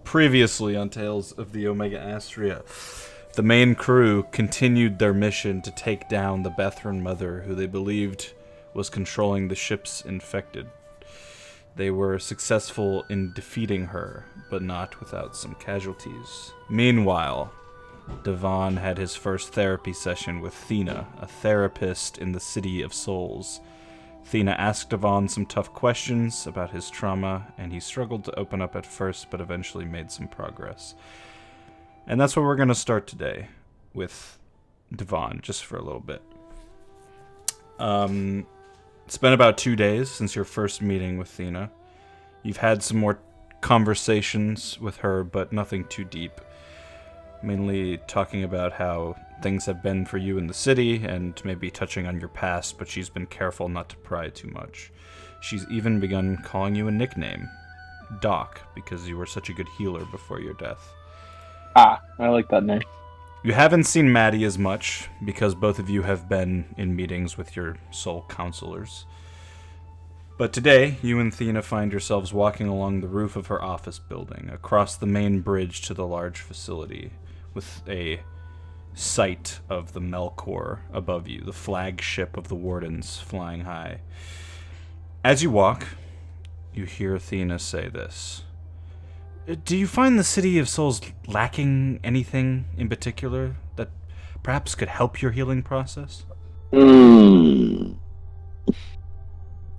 Previously on Tales of the Omega Astria, the main crew continued their mission to take down the Bethran Mother, who they believed was controlling the ship's infected. They were successful in defeating her, but not without some casualties. Meanwhile, Devon had his first therapy session with Thena, a therapist in the City of Souls. Thena asked Devon some tough questions about his trauma, and he struggled to open up at first, but eventually made some progress. And that's where we're going to start today, with Devon, just for a little bit. It's been about 2 days since your first meeting with Thena. You've had some more conversations with her, but nothing too deep. Mainly talking about how things have been for you in the city, and maybe touching on your past, but she's been careful not to pry too much. She's even begun calling you a nickname, Doc, because you were such a good healer before your death. Ah, I like that name. You haven't seen Maddie as much, because both of you have been in meetings with your soul counselors. But today, you and Thena find yourselves walking along the roof of her office building, across the main bridge to the large facility, with a sight of the Melkor above you, the flagship of the Wardens flying high. As you walk, you hear Thena say this. Do you find the City of Souls lacking anything in particular that perhaps could help your healing process?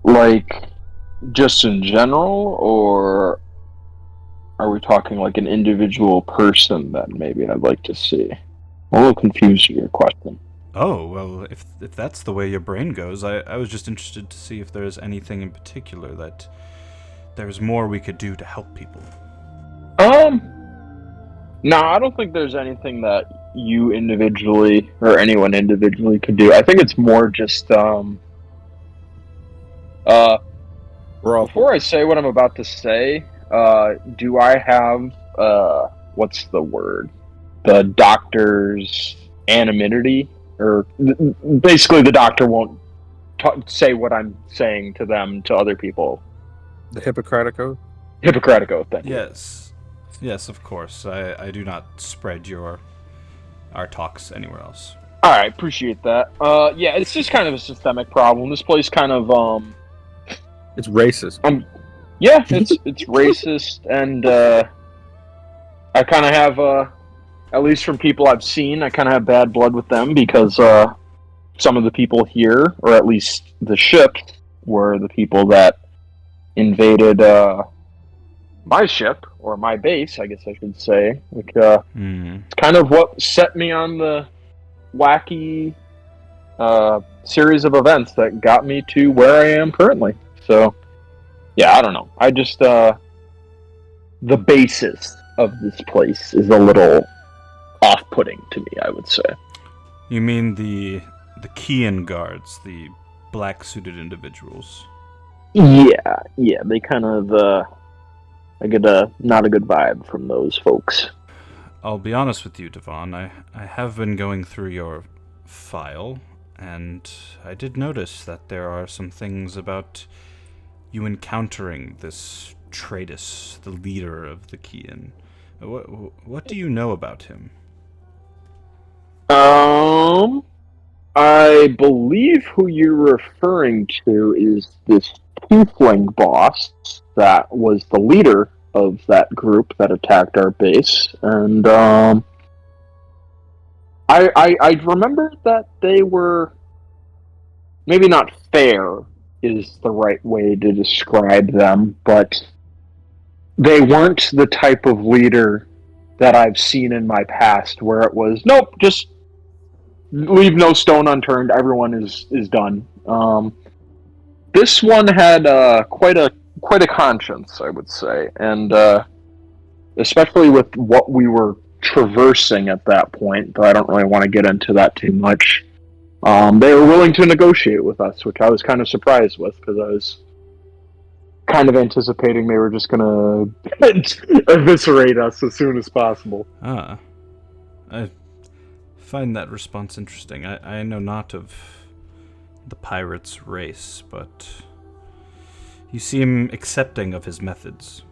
Like, just in general, or are we talking like an individual person that maybe I'd like to see? I'm a little confused with your question. Oh, well, if that's the way your brain goes, I was just interested to see if there's anything in particular that there's more we could do to help people. No, I don't think there's anything that you individually or anyone individually could do. I think it's more just, before I say what I'm about to say, do I have, what's the word? The doctor's anonymity? Or basically the doctor won't say what I'm saying to them, to other people. The Hippocratic Oath? Hippocratic Oath, thank you. Yes, of course. I do not spread our talks anywhere else. Alright, appreciate that. Yeah, it's just kind of a systemic problem. This place kind of, It's racist. Yeah, it's racist, and, I kind of have, at least from people I've seen, I kind of have bad blood with them because, some of the people here, or at least the ship, were the people that invaded, my ship, or my base, I guess I should say, which, it's kind of what set me on the wacky, series of events that got me to where I am currently. So, yeah, I don't know. I just, the basis of this place is a little off-putting to me, I would say. You mean the Kian guards, the black-suited individuals? Yeah, they kind of, I get not a good vibe from those folks. I'll be honest with you, Devon. I have been going through your file, and I did notice that there are some things about you encountering this Tratus, the leader of the Kian. What do you know about him? I believe who you're referring to is this tiefling boss that was the leader of that group that attacked our base, and I remember that they were maybe not fair is the right way to describe them, but they weren't the type of leader that I've seen in my past where it was, nope, just leave no stone unturned, everyone is done. This one had quite a conscience, I would say, and especially with what we were traversing at that point, but I don't really want to get into that too much. They were willing to negotiate with us, which I was kind of surprised with, because I was kind of anticipating they were just going to eviscerate us as soon as possible. I find that response interesting. I know not of the pirate's race, but you seem accepting of his methods.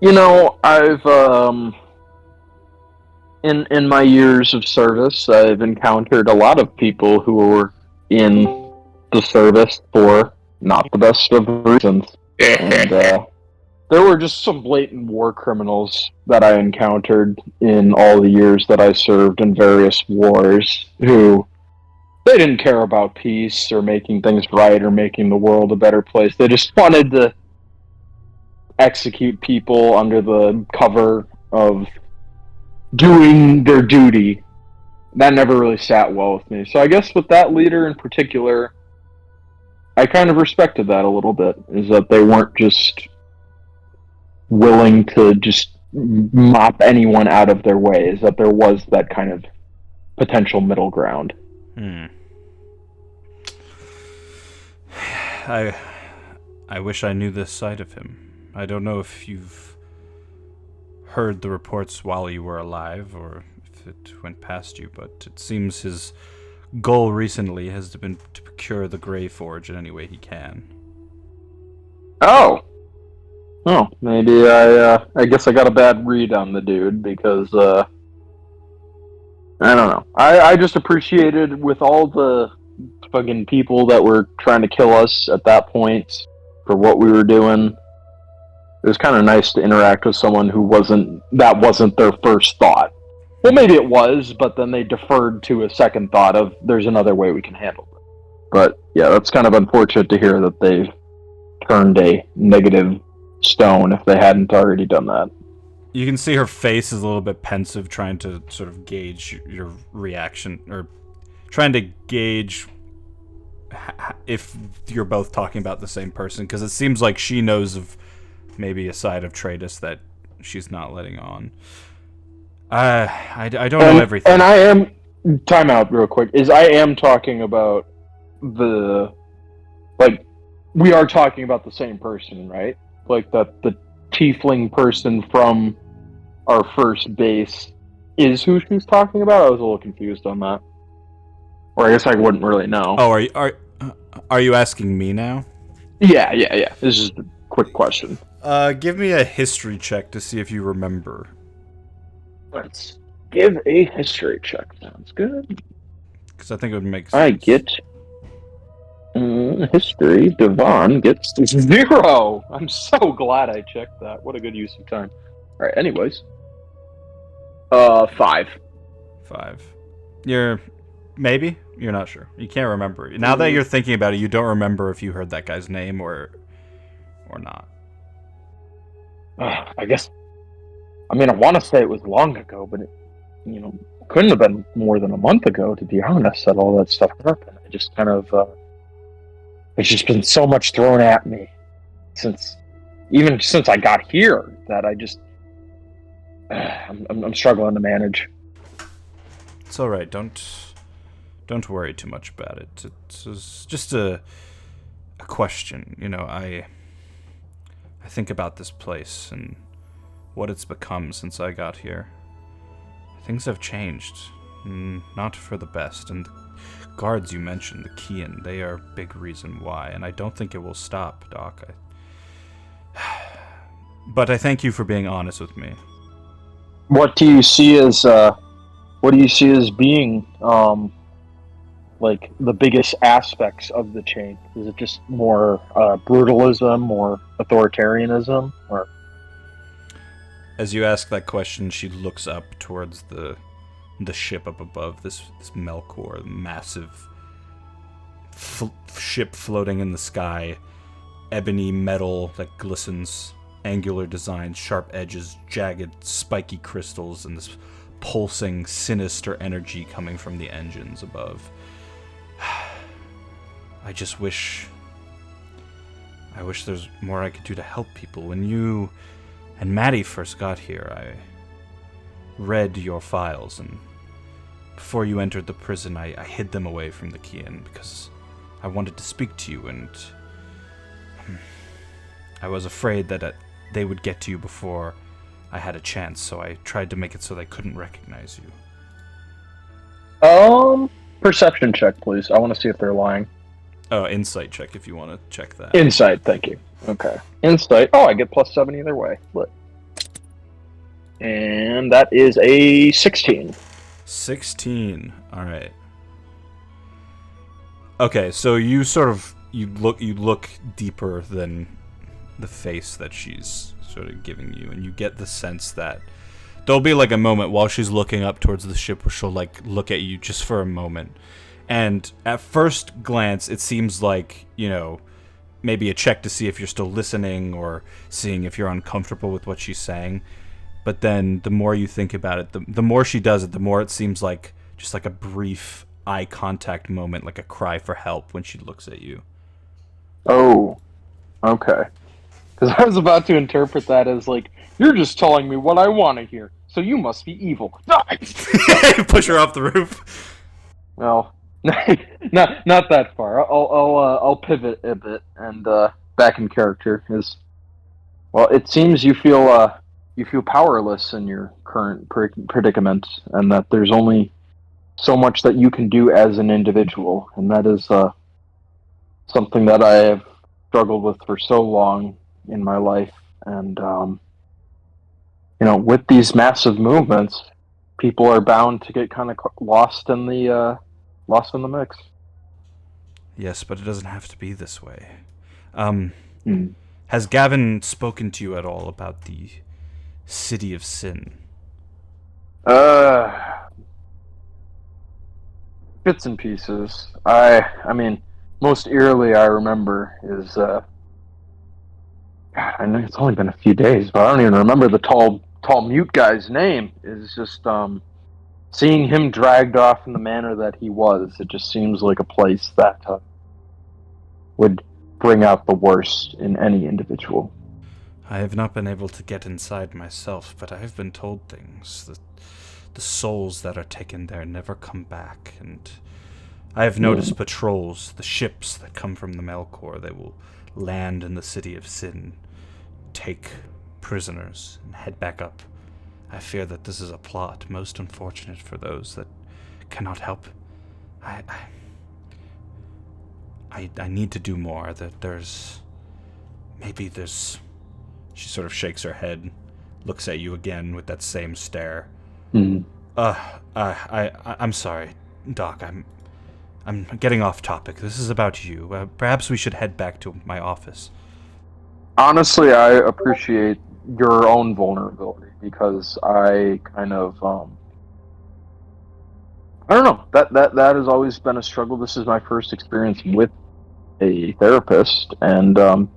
I've in my years of service, I've encountered a lot of people who were in the service for not the best of reasons, and there were just some blatant war criminals that I encountered in all the years that I served in various wars who they didn't care about peace or making things right or making the world a better place. They just wanted to execute people under the cover of doing their duty. That never really sat well with me. So I guess with that leader in particular, I kind of respected that a little bit, is that they weren't just willing to just mop anyone out of their way, is that there was that kind of potential middle ground. I wish I knew this side of him. I don't know if you've heard the reports while you were alive or if it went past you, but it seems his goal recently has been to procure the Grey Forge in any way he can. Oh, maybe I guess I got a bad read on the dude because I don't know. I just appreciated with all the fucking people that were trying to kill us at that point for what we were doing. It was kind of nice to interact with someone who wasn't their first thought. Well, maybe it was, but then they deferred to a second thought of there's another way we can handle it. But yeah, that's kind of unfortunate to hear that they've turned a negative stone if they hadn't already done that. You can see her face is a little bit pensive, trying to sort of gauge your reaction, or trying to gauge if you're both talking about the same person, because it seems like she knows of maybe a side of Tratus that she's not letting on. I don't know everything. And I am... Time out real quick. I am talking about the... Like, we are talking about the same person, right? Like, the tiefling person from our first base is who she's talking about? I was a little confused on that. Or I guess I wouldn't really know. Oh, are you asking me now? Yeah. This is a quick question. Give me a history check to see if you remember. Let's give a history check. Sounds good. Because I think it would make sense. I get history. Devon gets 0. I'm so glad I checked that. What a good use of time. All right. Anyways, 5. You're not sure. You can't remember. Now that you're thinking about it, you don't remember if you heard that guy's name or not. I guess. I mean, I want to say it was long ago, but it, couldn't have been more than a month ago, to be honest, that all that stuff happened. I just kind of, there's just been so much thrown at me since I got here that I just, I'm struggling to manage. It's all right. Don't worry too much about it. It's just a question. I think about this place and what it's become since I got here. Things have changed, not for the best, and the guards you mentioned, the Kian, they are a big reason why, and I don't think it will stop, Doc. But I thank you for being honest with me. What do you see as being like the biggest aspects of the change? Is it just more brutalism or authoritarianism, or? As you ask that question, she looks up towards the ship up above, this Melkor, massive ship floating in the sky, ebony metal that glistens, angular designs, sharp edges, jagged, spiky crystals, and this pulsing, sinister energy coming from the engines above. I wish there's more I could do to help people. When you and Maddie first got here, I read your files, and before you entered the prison, I hid them away from the Kian because I wanted to speak to you, and I was afraid that they would get to you before I had a chance, so I tried to make it so they couldn't recognize you. Perception check, please. I want to see if they're lying. Oh, insight check if you want to check that. Insight, thank you. Okay. Insight. Oh, I get +7 either way. But And that is a 16. 16. All right. Okay, so you look deeper than the face that she's sort of giving you, and you get the sense that there'll be like a moment while she's looking up towards the ship where she'll like look at you just for a moment. And at first glance, it seems like, maybe a check to see if you're still listening or seeing if you're uncomfortable with what she's saying. But then the more you think about it, the more she does it, the more it seems like just like a brief eye contact moment, like a cry for help when she looks at you. Oh, okay. Because I was about to interpret that as like, you're just telling me what I want to hear, so you must be evil. Push her off the roof. Well, not that far. I'll pivot a bit and back in character. Well, it seems you feel powerless in your current predicament, and that there's only so much that you can do as an individual, and that is something that I have struggled with for so long in my life. And with these massive movements, people are bound to get kind of lost in the mix. Yes, but it doesn't have to be this way. Has Gavin spoken to you at all about the City of Sin? Bits and pieces. I mean, most eerily I remember is, God, I know it's only been a few days, but I don't even remember the tall mute guy's name. Is just, seeing him dragged off in the manner that he was. It just seems like a place that would bring out the worst in any individual. I have not been able to get inside myself, but I have been told things. The souls that are taken there never come back, and I have noticed patrols, the ships that come from the Melkor, they will land in the City of Sin, take prisoners, and head back up. I fear that this is a plot, most unfortunate for those that cannot help. I need to do more. Maybe there's... She sort of shakes her head, looks at you again with that same stare. I'm sorry, Doc. I'm getting off topic. This is about you. Perhaps we should head back to my office. Honestly, I appreciate your own vulnerability, because I kind of I don't know. That has always been a struggle. This is my first experience with a therapist, and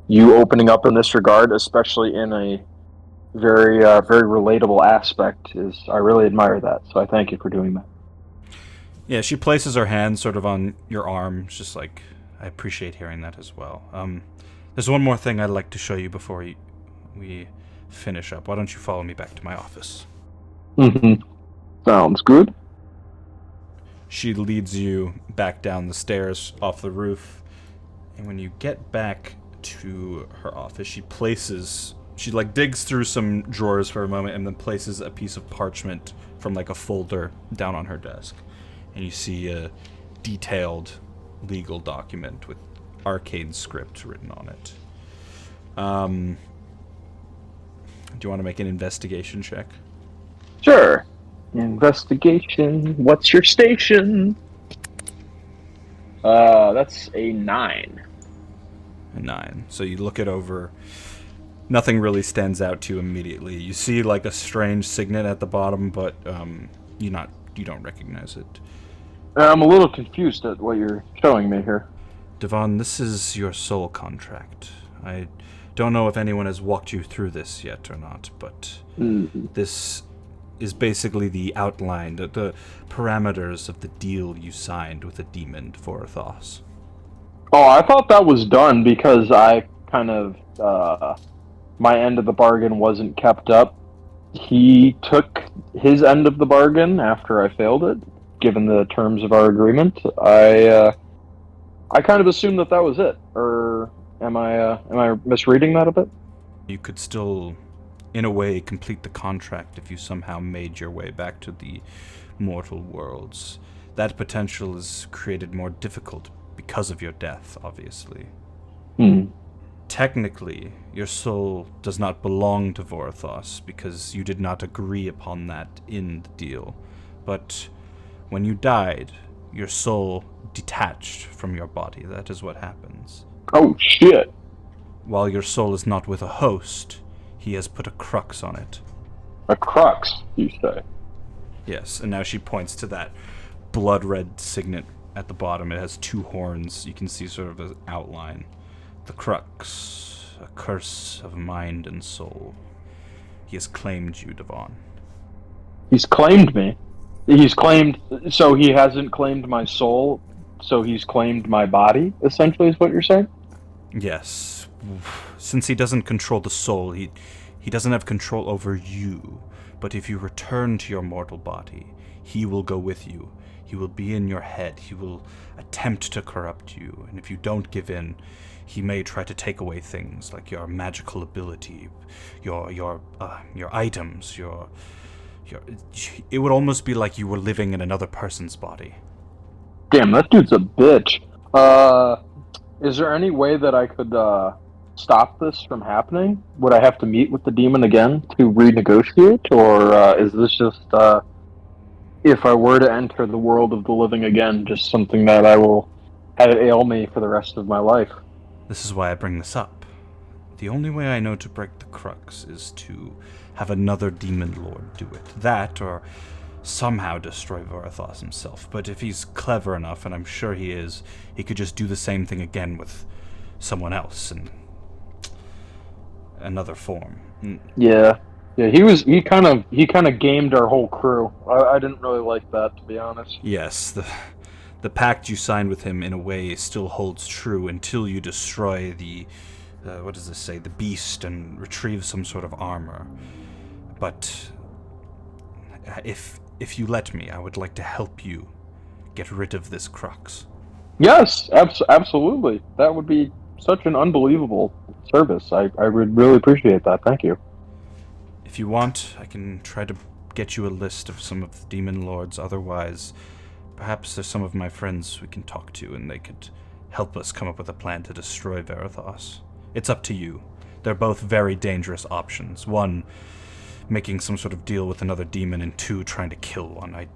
you opening up in this regard, especially in a very very relatable aspect, I really admire that. So I thank you for doing that. Yeah, she places her hand sort of on your arm, just like, I appreciate hearing that as well. There's one more thing I'd like to show you before we finish up. Why don't you follow me back to my office? Sounds good. She leads you back down the stairs off the roof, and when you get back to her office, she digs through some drawers for a moment and then places a piece of parchment from like a folder down on her desk. And you see a detailed legal document with arcane script written on it. Do you want to make an investigation check? Sure. Investigation. What's your station? That's a 9. A 9. So you look it over. Nothing really stands out to you immediately. You see like a strange signet at the bottom, but you don't recognize it. I'm a little confused at what you're showing me here. Devon, this is your soul contract. I don't know if anyone has walked you through this yet or not, but this is basically the outline, the parameters of the deal you signed with the demon Vorthos. Oh, I thought that was done because I kind of, my end of the bargain wasn't kept up. He took his end of the bargain after I failed it, given the terms of our agreement. I kind of assumed that was it. Or am I misreading that a bit? You could still, in a way, complete the contract if you somehow made your way back to the mortal worlds. That potential is created more difficult because of your death, obviously. 10 technically, your soul does not belong to Vorthos because you did not agree upon that in the deal. But when you died, your soul detached from your body. That is what happens. Oh, shit. While your soul is not with a host, he has put a crux on it. A crux, you say? Yes, and now she points to that blood-red signet at the bottom. It has two horns. You can see sort of an outline. The crux, a curse of mind and soul. He has claimed you, Devon. He's claimed me. So he hasn't claimed my soul, so he's claimed my body, essentially, is what you're saying? Yes. Since he doesn't control the soul, he doesn't have control over you. But if you return to your mortal body, he will go with you. He will be in your head. He will attempt to corrupt you. And if you don't give in, he may try to take away things like your magical ability, your items, it would almost be like you were living in another person's body. Damn, that dude's a bitch. Is there any way that I could stop this from happening? Would I have to meet with the demon again to renegotiate, or is this just if I were to enter the world of the living again, just something that I will have it ail me for the rest of my life? This is why I bring this up. The only way I know to break the crux is to have another demon lord do it. That, or somehow destroy Vorthos himself. But if he's clever enough, and I'm sure he is, he could just do the same thing again with someone else in another form. Yeah, he kind of gamed our whole crew. I didn't really like that, to be honest. Yes, the pact you signed with him in a way still holds true until you destroy the what does this say? The beast, and retrieve some sort of armor. But if you let me, I would like to help you get rid of this crux. Yes, absolutely. That would be such an unbelievable service. I would really appreciate that. Thank you. If you want, I can try to get you a list of some of the demon lords. Otherwise, perhaps there's some of my friends we can talk to, and they could help us come up with a plan to destroy Vorthos. It's up to you. They're both very dangerous options. One, making some sort of deal with another demon, and two, trying to kill one.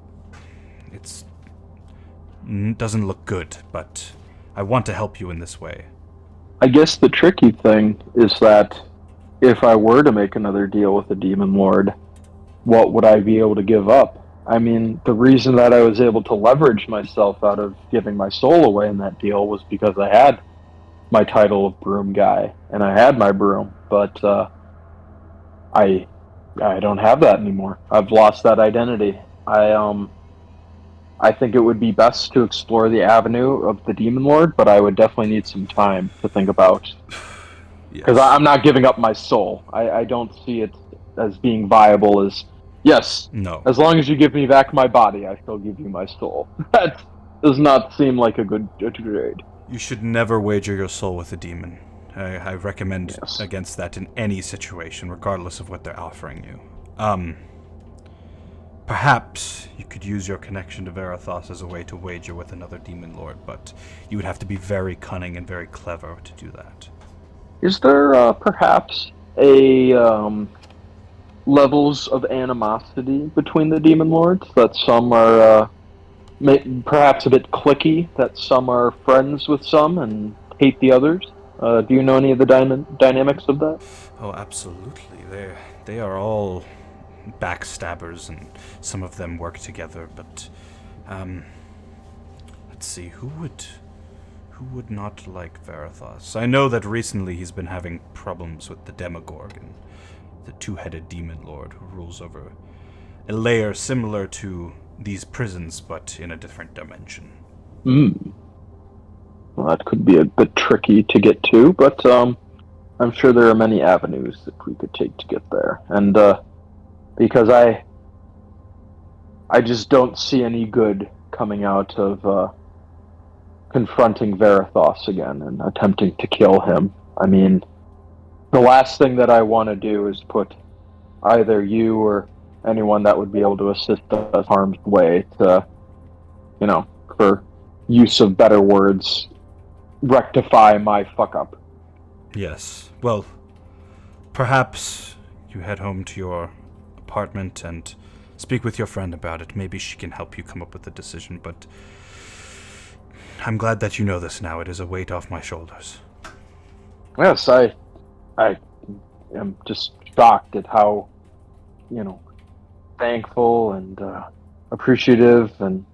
It doesn't look good, but I want to help you in this way. I guess the tricky thing is that if I were to make another deal with a demon lord, what would I be able to give up? I mean, the reason that I was able to leverage myself out of giving my soul away in that deal was because I had my title of broom guy, and I had my broom, but I don't have that anymore. I've lost that identity. I think it would be best to explore the avenue of the demon lord, but I would definitely need some time to think about, because I'm not giving up my soul. I don't see it as being viable as, yes, no, as long as you give me back my body, I shall give you my soul. That does not seem like a good trade. You should never wager your soul with a demon. I recommend against that in any situation, regardless of what they're offering you. Perhaps you could use your connection to Vorthos as a way to wager with another demon lord, but you would have to be very cunning and very clever to do that. Is there perhaps a levels of animosity between the demon lords? That some are perhaps a bit cliquey, that some are friends with some and hate the others? Do you know any of the dynamics of that? Oh, absolutely. They are all backstabbers, and some of them work together, but let's see, who would not like Vorthos? I know that recently he's been having problems with the Demogorgon, the two-headed demon lord who rules over a layer similar to these prisons, but in a different dimension. Well, that could be a bit tricky to get to, but I'm sure there are many avenues that we could take to get there. And because I just don't see any good coming out of confronting Vorthos again and attempting to kill him. I mean, the last thing that I want to do is put either you or anyone that would be able to assist us harm's way to, for use of better words, rectify my fuck up. Yes. Well, perhaps you head home to your apartment and speak with your friend about it. Maybe she can help you come up with a decision, but I'm glad that you know this now. It is a weight off my shoulders. Yes, I am just shocked at how, thankful and appreciative and,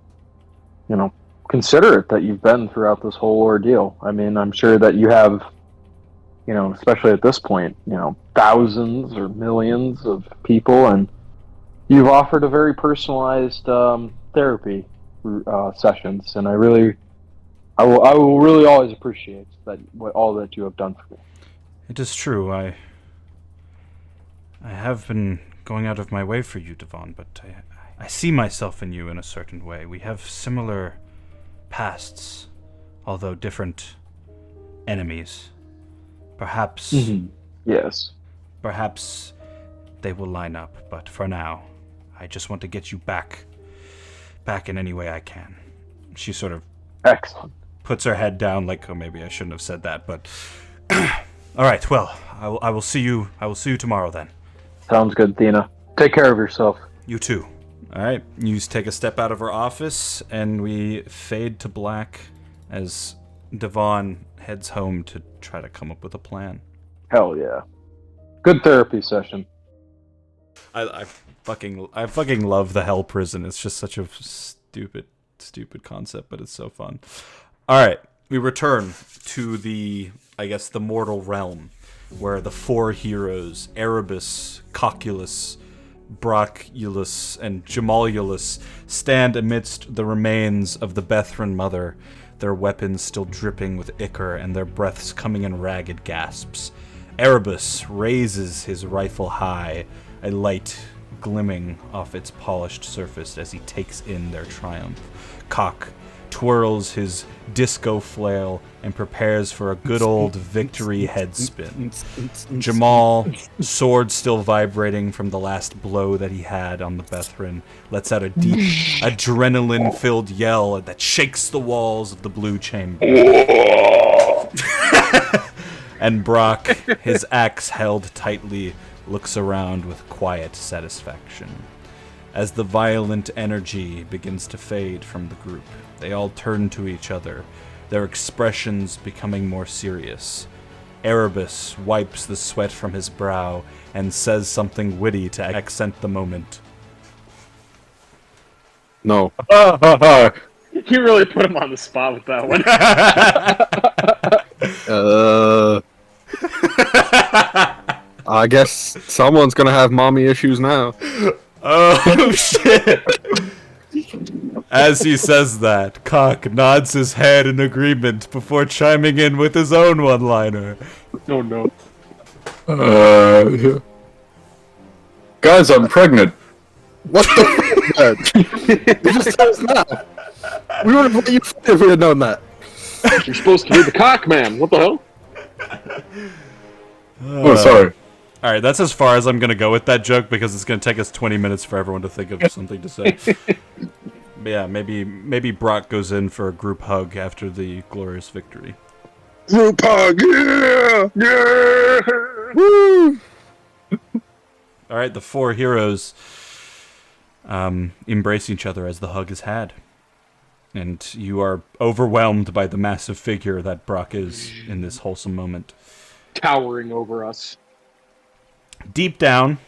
considerate that you've been throughout this whole ordeal. I mean, I'm sure that you have, especially at this point, thousands or millions of people, and you've offered a very personalized therapy sessions, and I will really always appreciate all that you have done for me. It is true. I have been going out of my way for you, Devon, but I see myself in you in a certain way. We have similar pasts, although different enemies. Perhaps... Mm-hmm. Yes. Perhaps they will line up, but for now, I just want to get you back in any way I can. She sort of... Excellent. Puts her head down like, oh, maybe I shouldn't have said that, but... All right, well, I will see you tomorrow then. Sounds good, Thena. Take care of yourself. You too. All right, you take a step out of her office, and we fade to black as Devon heads home to try to come up with a plan. Hell yeah. Good therapy session. I fucking love the Hell Prison. It's just such a stupid concept, but it's so fun. All right, we return to the mortal realm, where the four heroes, Erebus, Cocculus, Broculus, and Jamalulus, stand amidst the remains of the Bethran Mother, their weapons still dripping with ichor and their breaths coming in ragged gasps. Erebus raises his rifle high, a light glimmering off its polished surface as he takes in their triumph. Cock twirls his disco flail and prepares for a good old victory head spin. Jamal, sword still vibrating from the last blow that he had on the Bethran, lets out a deep, adrenaline-filled yell that shakes the walls of the blue chamber. And Brock, his axe held tightly, looks around with quiet satisfaction. As the violent energy begins to fade from the group, they all turn to each other, their expressions becoming more serious. Erebus wipes the sweat from his brow and says something witty to accent the moment. No. You really put him on the spot with that one. I guess someone's gonna have mommy issues now. Oh, shit! As he says that, Cock nods his head in agreement before chiming in with his own one-liner. Oh no. Guys, I'm pregnant. What the f***? You just told us now. We would have let you fight if we had known that. You're supposed to be the cock man. What the hell? Oh, sorry. Alright, that's as far as I'm gonna go with that joke because it's gonna take us 20 minutes for everyone to think of something to say. But yeah, maybe Brock goes in for a group hug after the glorious victory. Group hug, yeah! Yeah! Woo! Alright, the four heroes embrace each other as the hug is had. And you are overwhelmed by the massive figure that Brock is in this wholesome moment. Towering over us. Deep down,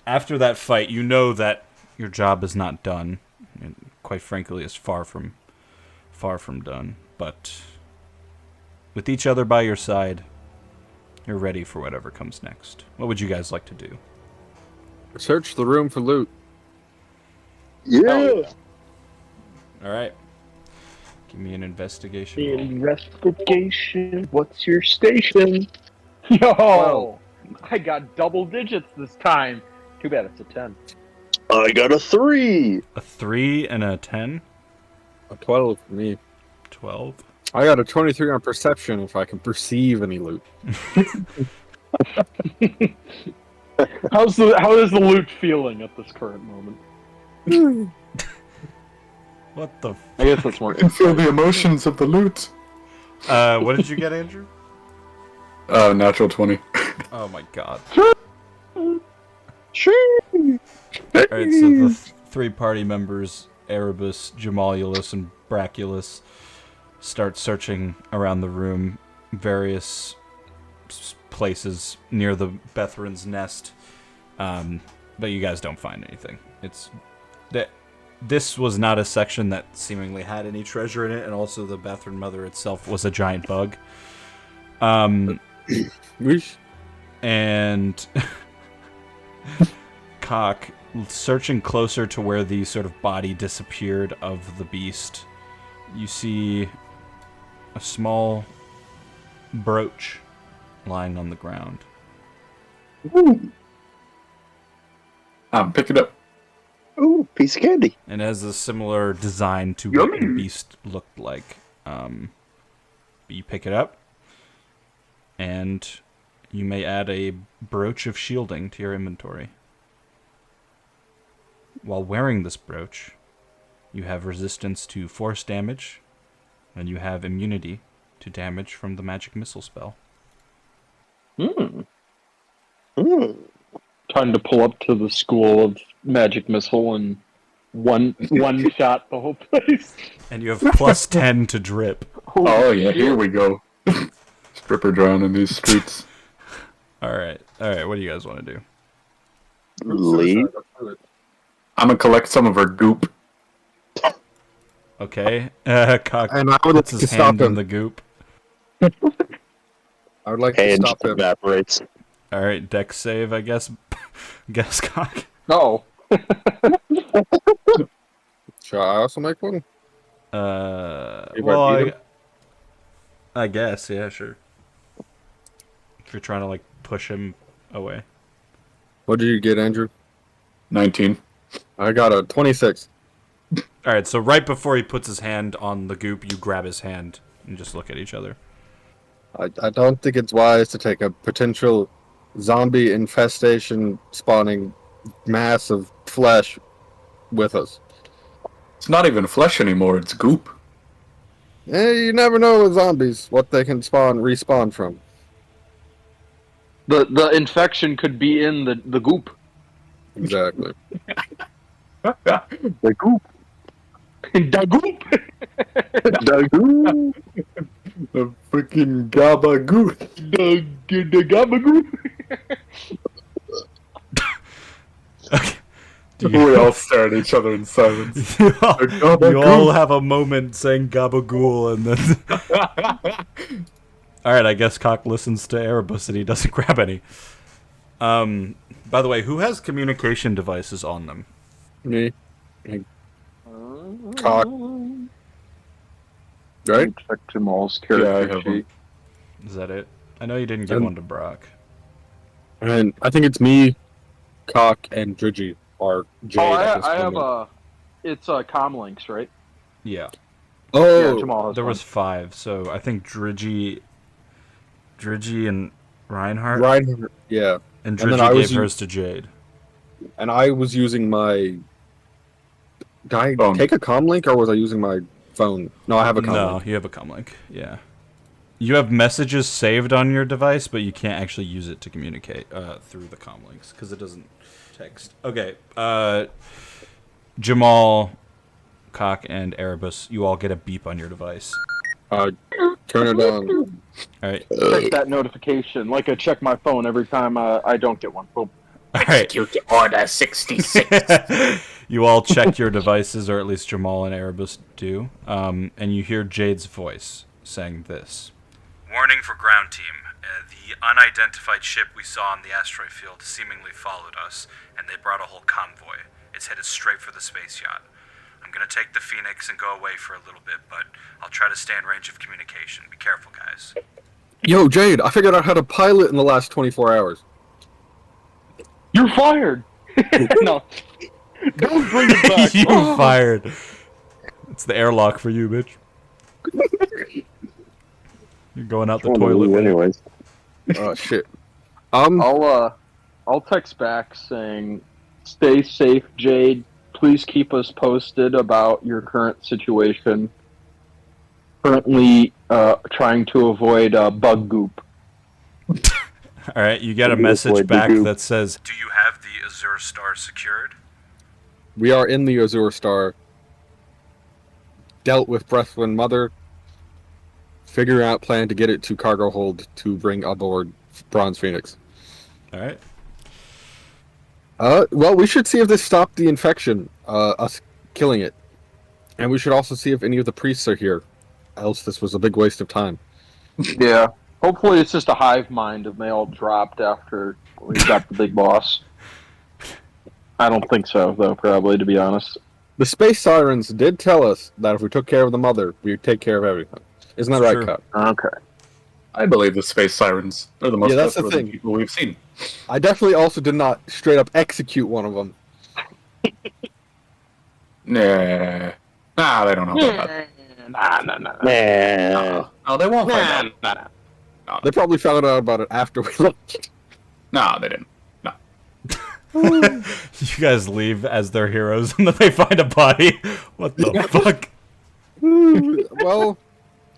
after that fight, you know that your job is not done. And quite frankly, is far from done. But with each other by your side, you're ready for whatever comes next. What would you guys like to do? Search the room for loot. Yeah. All right. Give me an investigation roll. Investigation. What's your station? Yo, I got double digits this time. Too bad it's a 10. I got a 3. A 3 and a 10? A 12 for me. 12? I got a 23 on perception if I can perceive any loot. How is the loot feeling at this current moment? What the I guess that's more. I can feel the emotions of the loot. What did you get, Andrew? Natural 20. Oh my god. Sure. Alright, so the three party members, Erebus, Jamaliulus, and Braculus, start searching around the room, various places near the Bethran's nest, but you guys don't find anything. This was not a section that seemingly had any treasure in it, and also the Bethran Mother itself was a giant bug. And Cock, searching closer to where the sort of body disappeared of the beast, you see a small brooch lying on the ground. Pick it up. Ooh, piece of candy. And has a similar design to what the beast looked like. You pick it up, and you may add a brooch of shielding to your inventory. While wearing this brooch, you have resistance to force damage, and you have immunity to damage from the magic missile spell. Time to pull up to the school of magic missile and one shot the whole place. And you have plus 10 to drip. Oh, yeah, here we go. Stripper drown in these streets. Alright, what do you guys want to do? Leave. I'm gonna collect some of her goop. Okay, Cock And I would like puts to his stop hand in him. the goop. I would like to And stop him. evaporates. Alright, dex save, I guess. Guess, Cock. No. Shall I also make one? If I Well, beat him? I guess, yeah, sure. If you're trying to, like, push him away. What did you get, Andrew? 19. I got a 26. Alright, so right before he puts his hand on the goop, you grab his hand and just look at each other. I don't think it's wise to take a potential zombie infestation spawning mass of flesh with us. It's not even flesh anymore, it's goop. You never know with zombies what they can respawn from. The infection could be in the goop. Exactly. The goop. The goop. The goop. The freaking gaba goop. The gabagoop. We all stare at each other in silence. You all, gabagool. you all have a moment saying gabagool, and then... Alright, I guess Cock listens to Erebus and he doesn't grab any. By the way, who has communication devices on them? Me. Cock. Right? Check Jamal's Yeah, I character have sheet. Is that it? I know you didn't give one to Brock. And I think it's me, Cock, and Drigi are Jade. Oh, at this I have moment. it's comlinks, right? Yeah. Oh, Yeah, Jamal has There one. was 5, so I think Drigi and Reinhardt, Reinhardt. Yeah. and then Drigi I was gave hers to Jade. And I was using my. Did I Phone. take a comlink or was I using my phone? No, I have a comlink. No, you have a comlink. Yeah. You have messages saved on your device, but you can't actually use it to communicate through the comlinks because it doesn't text. Okay. Jamal, Cock, and Erebus, you all get a beep on your device. Turn it on. All right. Check that notification. Like I check my phone every time I don't get one. Boom. All right. Execute order 66. You all check your devices, or at least Jamal and Erebus do, and you hear Jade's voice saying this. Warning for ground team. The unidentified ship we saw on the asteroid field seemingly followed us, and they brought a whole convoy. It's headed straight for the space yacht. I'm gonna take the Phoenix and go away for a little bit, but I'll try to stay in range of communication. Be careful, guys. Yo, Jade, I figured out how to pilot in the last 24 hours. You're fired. No. Don't bring it back. You fired. It's the airlock for you, bitch. You're going out the toilet. Anyways. Oh, shit. I'll text back saying, "Stay safe, Jade. Please keep us posted about your current situation. Currently, trying to avoid bug goop." All right, you get a Maybe that's message what they back do. that says, "Do you have the Azure Star secured?" We are in the Azure Star. Dealt with Breathwind Mother. Figuring out plan to get it to cargo hold to bring aboard Bronze Phoenix. All right. Well, we should see if this stopped the infection, us killing it. And we should also see if any of the priests are here. Else this was a big waste of time. Yeah. Hopefully it's just a hive mind and they all dropped after we got the big boss. I don't think so, though, probably, to be honest. The space sirens did tell us that if we took care of the mother, we would take care of everything. Isn't that It's right, true. Cut? Okay. I believe the space sirens are the most Yeah, that's the trustworthy thing. people we've seen. I definitely also did not straight up execute one of them. Nah. Nah, they don't know about that. Man. Oh, they won't find out. They probably found out about it after we left. No, they didn't. No. You guys leave as their heroes, and then they find a body. What the fuck? Well,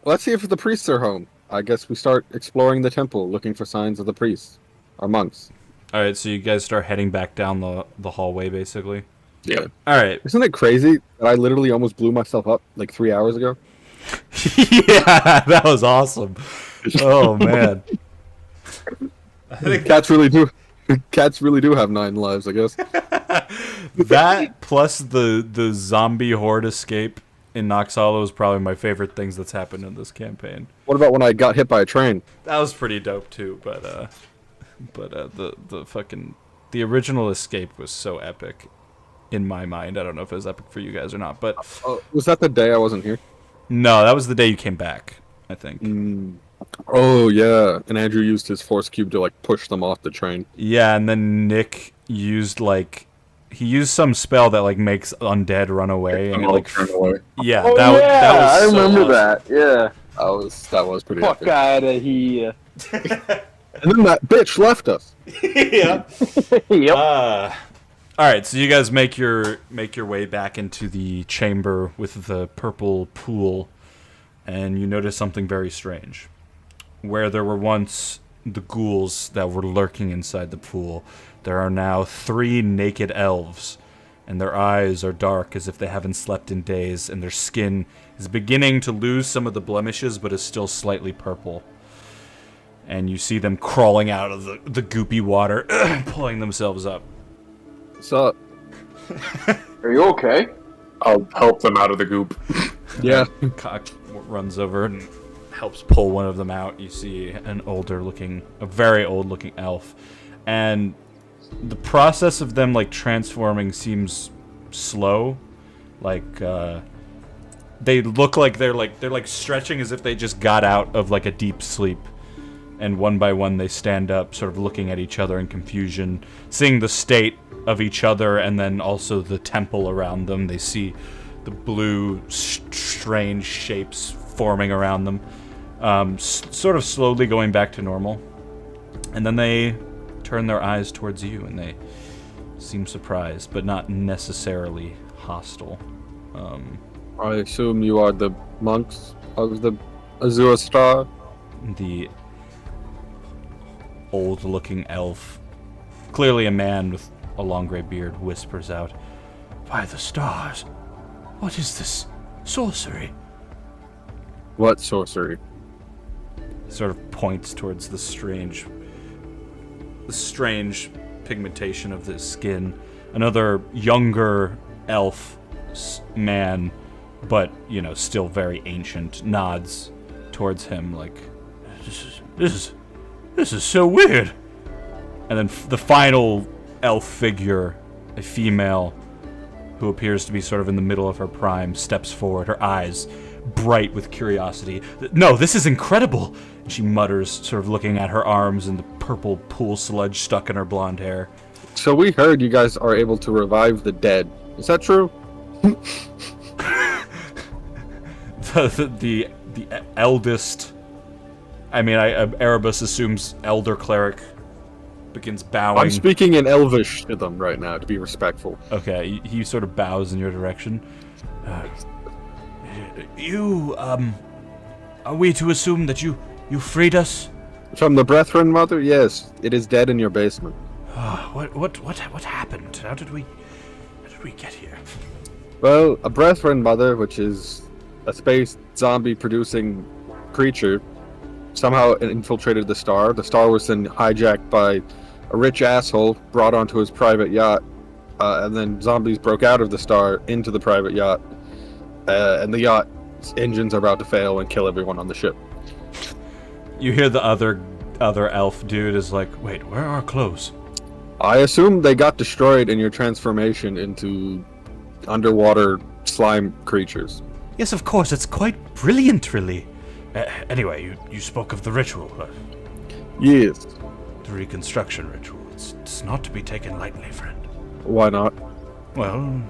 let's see if the priests are home. I guess we start exploring the temple, looking for signs of the priests, or monks. All right, so you guys start heading back down the hallway, basically. Yep. All right. Isn't it crazy that I literally almost blew myself up like 3 hours ago? Yeah, that was awesome. Oh man. I think Cats really do have 9 lives, I guess. that plus the zombie horde escape in Nox Hollow is probably my favorite things that's happened in this campaign. What about when I got hit by a train? That was pretty dope too, but the fucking the original escape was so epic in my mind. I don't know if it was epic for you guys or not, but Was that the day I wasn't here? no, that was the day you came back, I think. Oh, yeah. And Andrew used his force cube to, like, push them off the train. Yeah, and then Nick used some spell that like makes undead run away, and it, All like turned away. yeah, Oh, that yeah, was I so remember awesome. that. Yeah. That was pretty Fuck epic. out of here. And then that bitch left us. Yeah. Yep. All right, so you guys make your way back into the chamber with the purple pool, and you notice something very strange. Where there were once the ghouls that were lurking inside the pool, there are now 3 naked elves, and their eyes are dark as if they haven't slept in days, and their skin is beginning to lose some of the blemishes, but is still slightly purple. And you see them crawling out of the goopy water, pulling themselves up. So, Are you okay? I'll help them out of the goop. yeah. Cock runs over and helps pull one of them out. You see a very old looking elf. And the process of them like transforming seems slow. Like they look like they're stretching as if they just got out of like a deep sleep. And one by one they stand up, sort of looking at each other in confusion, seeing the state of each other and then also the temple around them. They see the blue strange shapes forming around them. Sort of slowly going back to normal. And then they turn their eyes towards you, and they seem surprised, but not necessarily hostile. I assume you are the monks of the Azure Star? The old-looking elf, clearly a man with a long gray beard, whispers out, "By the stars, what is this sorcery?" What sorcery? Sort of points towards the strange pigmentation of the skin. Another younger elf man, but still very ancient, nods towards him like, "This is so weird." And then the final elf figure, a female who appears to be sort of in the middle of her prime, steps forward, her eyes bright with curiosity. "No, this is incredible!" And she mutters, sort of looking at her arms and the purple pool sludge stuck in her blonde hair. So we heard you guys are able to revive the dead. Is that true? The eldest, Erebus assumes elder cleric, begins bowing. I'm speaking in Elvish to them right now, to be respectful. Okay, he sort of bows in your direction. Are we to assume that you freed us? From the Brethren Mother? Yes, it is dead in your basement. What happened? How did we get here? Well, a Brethren Mother, which is a space zombie-producing creature, somehow infiltrated the star. The star was then hijacked by a rich asshole, brought onto his private yacht, and then zombies broke out of the star into the private yacht, and the yacht's engines are about to fail and kill everyone on the ship. You hear the other elf dude is like, wait, where are our clothes? I assume they got destroyed in your transformation into underwater slime creatures. Yes, of course, it's quite brilliant, really. Anyway, you spoke of the ritual. Yes. The reconstruction ritual. It's not to be taken lightly, friend. Why not? Well,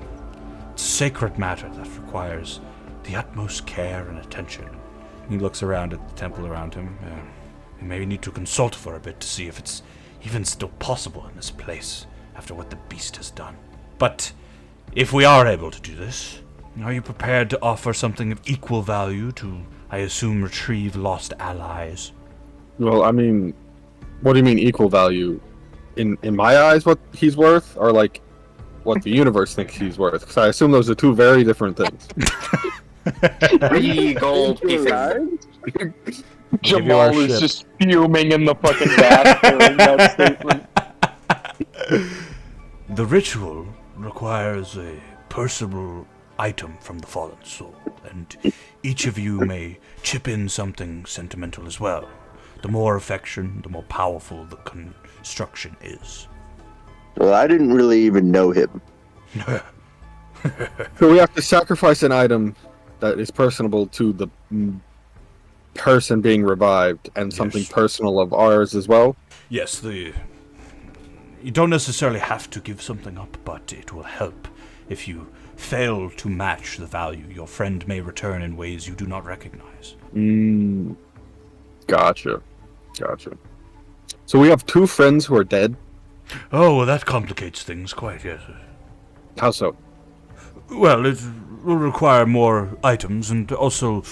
it's a sacred matter that requires the utmost care and attention. He looks around at the temple around him. We may need to consult for a bit to see if it's even still possible in this place after what the beast has done. But if we are able to do this, are you prepared to offer something of equal value to, I assume, retrieve lost allies? Well, I mean, what do you mean equal value? In my eyes, what he's worth, or like what the universe thinks he's worth? Because I assume those are two very different things. 3 gold pieces. Jamal is just fuming in the fucking bath during that statement. The ritual requires a personal item from the fallen soul, and each of you may chip in something sentimental as well. The more affection, the more powerful the construction is. Well, I didn't really even know him. So we have to sacrifice an item that is personable to the person being revived, and something personal of ours as well. Yes, you don't necessarily have to give something up, but it will help. If you fail to match the value, your friend may return in ways you do not recognize. Gotcha. So we have 2 friends who are dead? Oh, well, that complicates things quite, yes. How so? Well, it will require more items, and also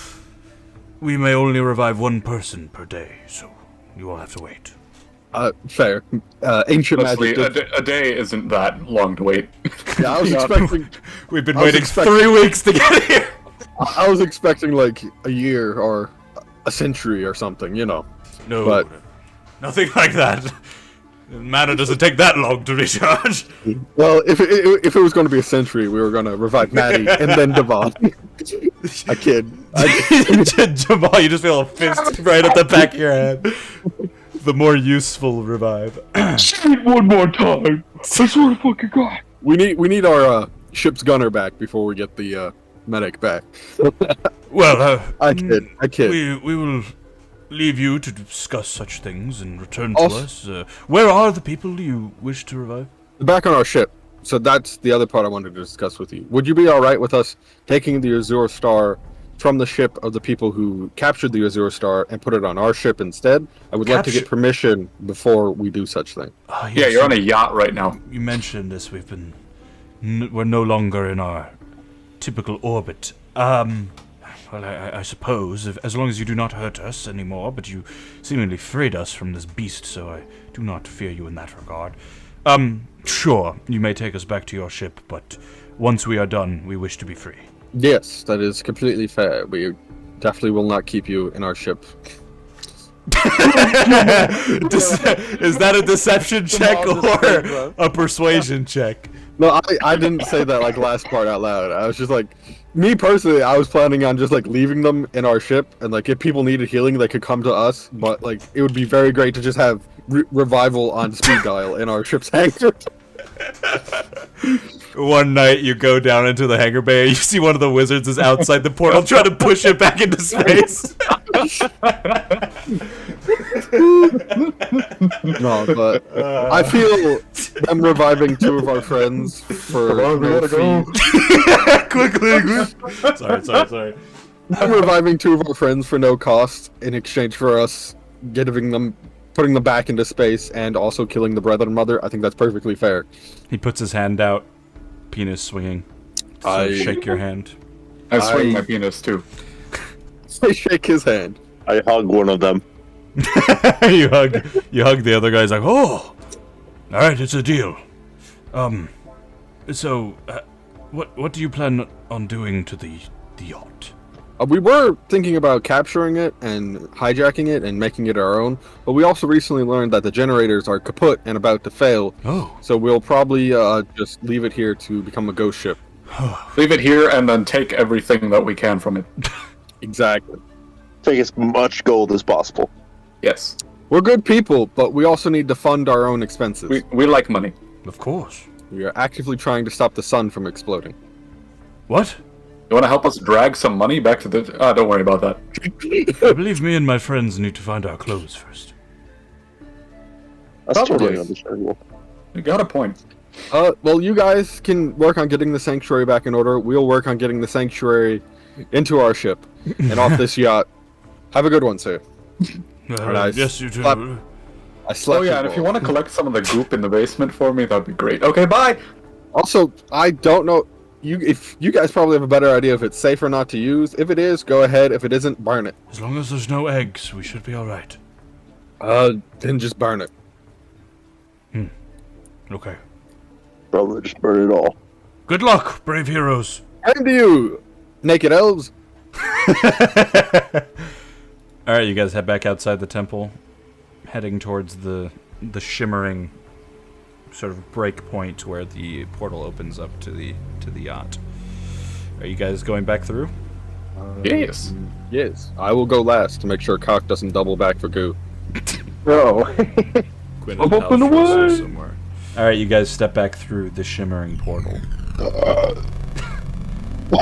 we may only revive 1 person per day, so you will have to wait. Fair. Ancient Honestly, magic. a day isn't that long to wait. Yeah, I was expecting. We've been waiting 3 weeks to get here! I was expecting like a year or a century or something, you know. No, But nothing like that. Mana doesn't take that long to recharge. well, if it was going to be a century, we were going to revive Maddie and then Devon. I kid. Jamal, you just feel a fist right at the back of your head. The more useful revive. Say it one more time. I swear to fucking God. We need our ship's gunner back before we get the medic back. Well, I kid. We will leave you to discuss such things and return to us. Where are the people you wish to revive? Back on our ship. So that's the other part I wanted to discuss with you. Would you be all right with us taking the Azure Star from the ship of the people who captured the Azure Star and put it on our ship instead? I would like to get permission before we do such thing. Yes, Yeah, you're on a yacht right now. You mentioned this. We're no longer in our typical orbit. Well, I suppose, as long as you do not hurt us anymore, but you seemingly freed us from this beast, so I do not fear you in that regard. Sure, you may take us back to your ship, but once we are done, we wish to be free. Yes, that is completely fair. We definitely will not keep you in our ship. Is that a deception check or a persuasion check? No, I didn't say that like last part out loud. I was just like, me personally, I was planning on just like leaving them in our ship, and like if people needed healing, they could come to us. But like it would be very great to just have revival on speed dial in our ship's hangar. One night you go down into the hangar bay, you see one of the wizards is outside the portal trying to push it back into space. No, but I feel them reviving 2 of our friends for no fee. Quickly. Sorry. Them reviving 2 of our friends for no cost in exchange for us putting them back into space and also killing the Brethren Mother. I think that's perfectly fair. He puts his hand out, penis swinging. So shake your hand. I swing my penis too. I shake his hand. I hug one of them. you hug the other guys like, oh, all right, it's a deal. So, what do you plan on doing to the yacht? We were thinking about capturing it and hijacking it and making it our own, but we also recently learned that the generators are kaput and about to fail. Oh. So we'll probably just leave it here to become a ghost ship. Leave it here and then take everything that we can from it. Exactly. Take as much gold as possible. Yes. We're good people, but we also need to fund our own expenses. We like money. Of course. We are actively trying to stop the sun from exploding. What? You want to help us drag some money back to the... don't worry about that. I believe me and my friends need to find our clothes first. That's Probably. totally understandable. You got a point. Well, you guys can work on getting the sanctuary back in order. We'll work on getting the sanctuary into our ship and off this yacht. Have a good one, sir. Nice. Yes, you too. Slap. I slept. Oh yeah, and if you want to collect some of the goop in the basement for me, that'd be great. Okay, bye! Also, I don't know. If you guys probably have a better idea if it's safe or not to use. If it is, go ahead. If it isn't, burn it. As long as there's no eggs, we should be alright. Then just burn it. Okay. Probably just burn it all. Good luck, brave heroes. And you, naked elves. Alright, you guys head back outside the temple, heading towards the shimmering sort of break point where the portal opens up to the yacht. Are you guys going back through? Yes. Yes. I will go last to make sure Cock doesn't double back for goo. Oh. Quinn I'm up and away. somewhere. Alright, you guys step back through the shimmering portal.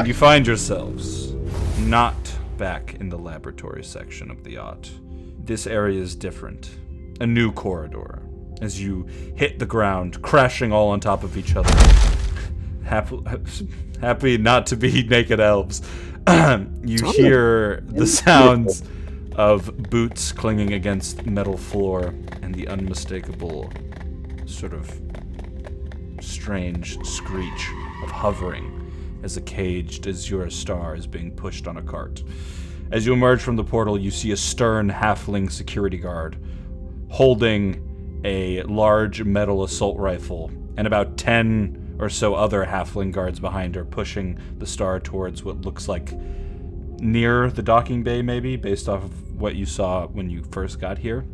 You find yourselves not back in the laboratory section of the yacht. This area is different. A new corridor. As you hit the ground, crashing all on top of each other. Happy not to be naked elves. You hear the sounds of boots clinging against metal floor and the unmistakable sort of strange screech of hovering as a caged Azure star is being pushed on a cart. As you emerge from the portal, you see a stern halfling security guard holding a large metal assault rifle and about 10 or so other halfling guards behind her, pushing the star towards what looks like near the docking bay, maybe, based off of what you saw when you first got here.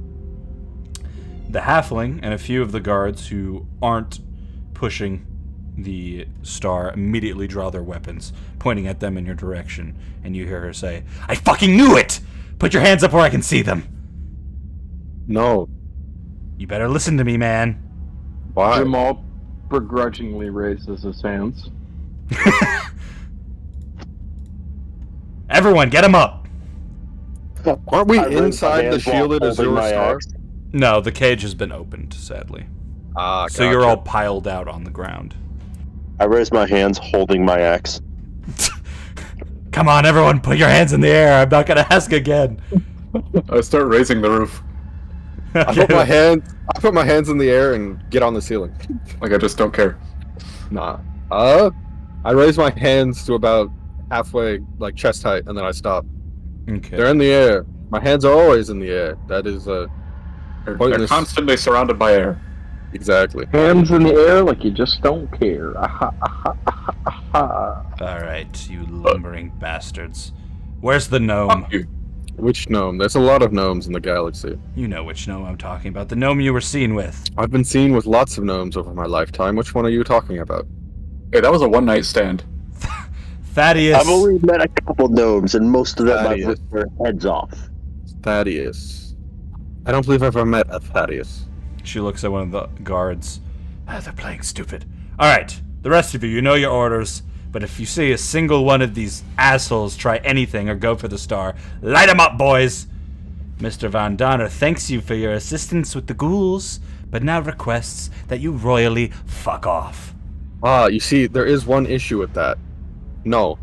The halfling and a few of the guards who aren't pushing the star immediately draw their weapons, pointing at them in your direction, and you hear her say, "I fucking knew it! Put your hands up where I can see them!" No. You better listen to me, man. Why? Jamal begrudgingly raises his hands. Everyone, get him up! Aren't we I raised my inside the hands while shielded holding Azure my star? axe. No, the cage has been opened, sadly. Ah, So you're all piled out on the ground. I raise my hands holding my axe. Come on, everyone, put your hands in the air. I'm not gonna ask again. I start raising the roof. I put my hands in the air and get on the ceiling. Like I just don't care. Nah. I raise my hands to about halfway, like chest height, and then I stop. Okay. They're in the air. My hands are always in the air. That is They're Pointless. constantly surrounded by air. exactly. Hands in the air like you just don't care. Aha, aha, aha, aha. Alright, you lumbering bastards. Where's the gnome? Fuck you. Which gnome? There's a lot of gnomes in the galaxy. You know which gnome I'm talking about. The gnome you were seen with. I've been seen with lots of gnomes over my lifetime. Which one are you talking about? Hey, that was a one-night stand. Thaddeus. I've only met a couple gnomes, and most of them I've Thaddeus. ripped their heads off. Thaddeus. I don't believe I've ever met a Thaddeus. She looks at one of the guards. They're playing stupid. Alright, the rest of you know your orders. But if you see a single one of these assholes try anything or go for the star, light 'em up, boys! Mr. Van Donner thanks you for your assistance with the ghouls, but now requests that you royally fuck off. Ah, you see, there is one issue with that. No.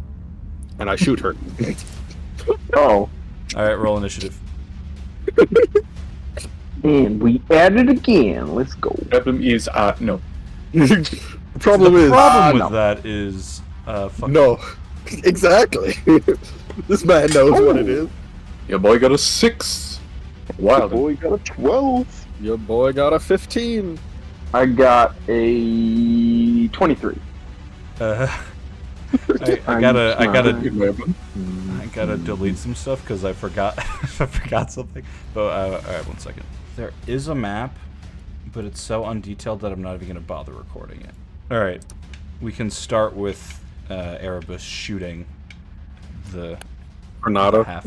And I shoot her. Oh, Alright, roll initiative. and we at it again. Let's go. Problem is, no. The problem is... Problem with no. that is, fuck. No. Exactly. This man knows what it is. Your boy got a 6. Wow. Boy got a 12. Your boy got a 15. I got a 23. I gotta delete some stuff because I forgot I forgot something. But alright, 1 second. There is a map, but it's so undetailed that I'm not even gonna bother recording it. Alright. We can start with Erebus shooting the Granada. half.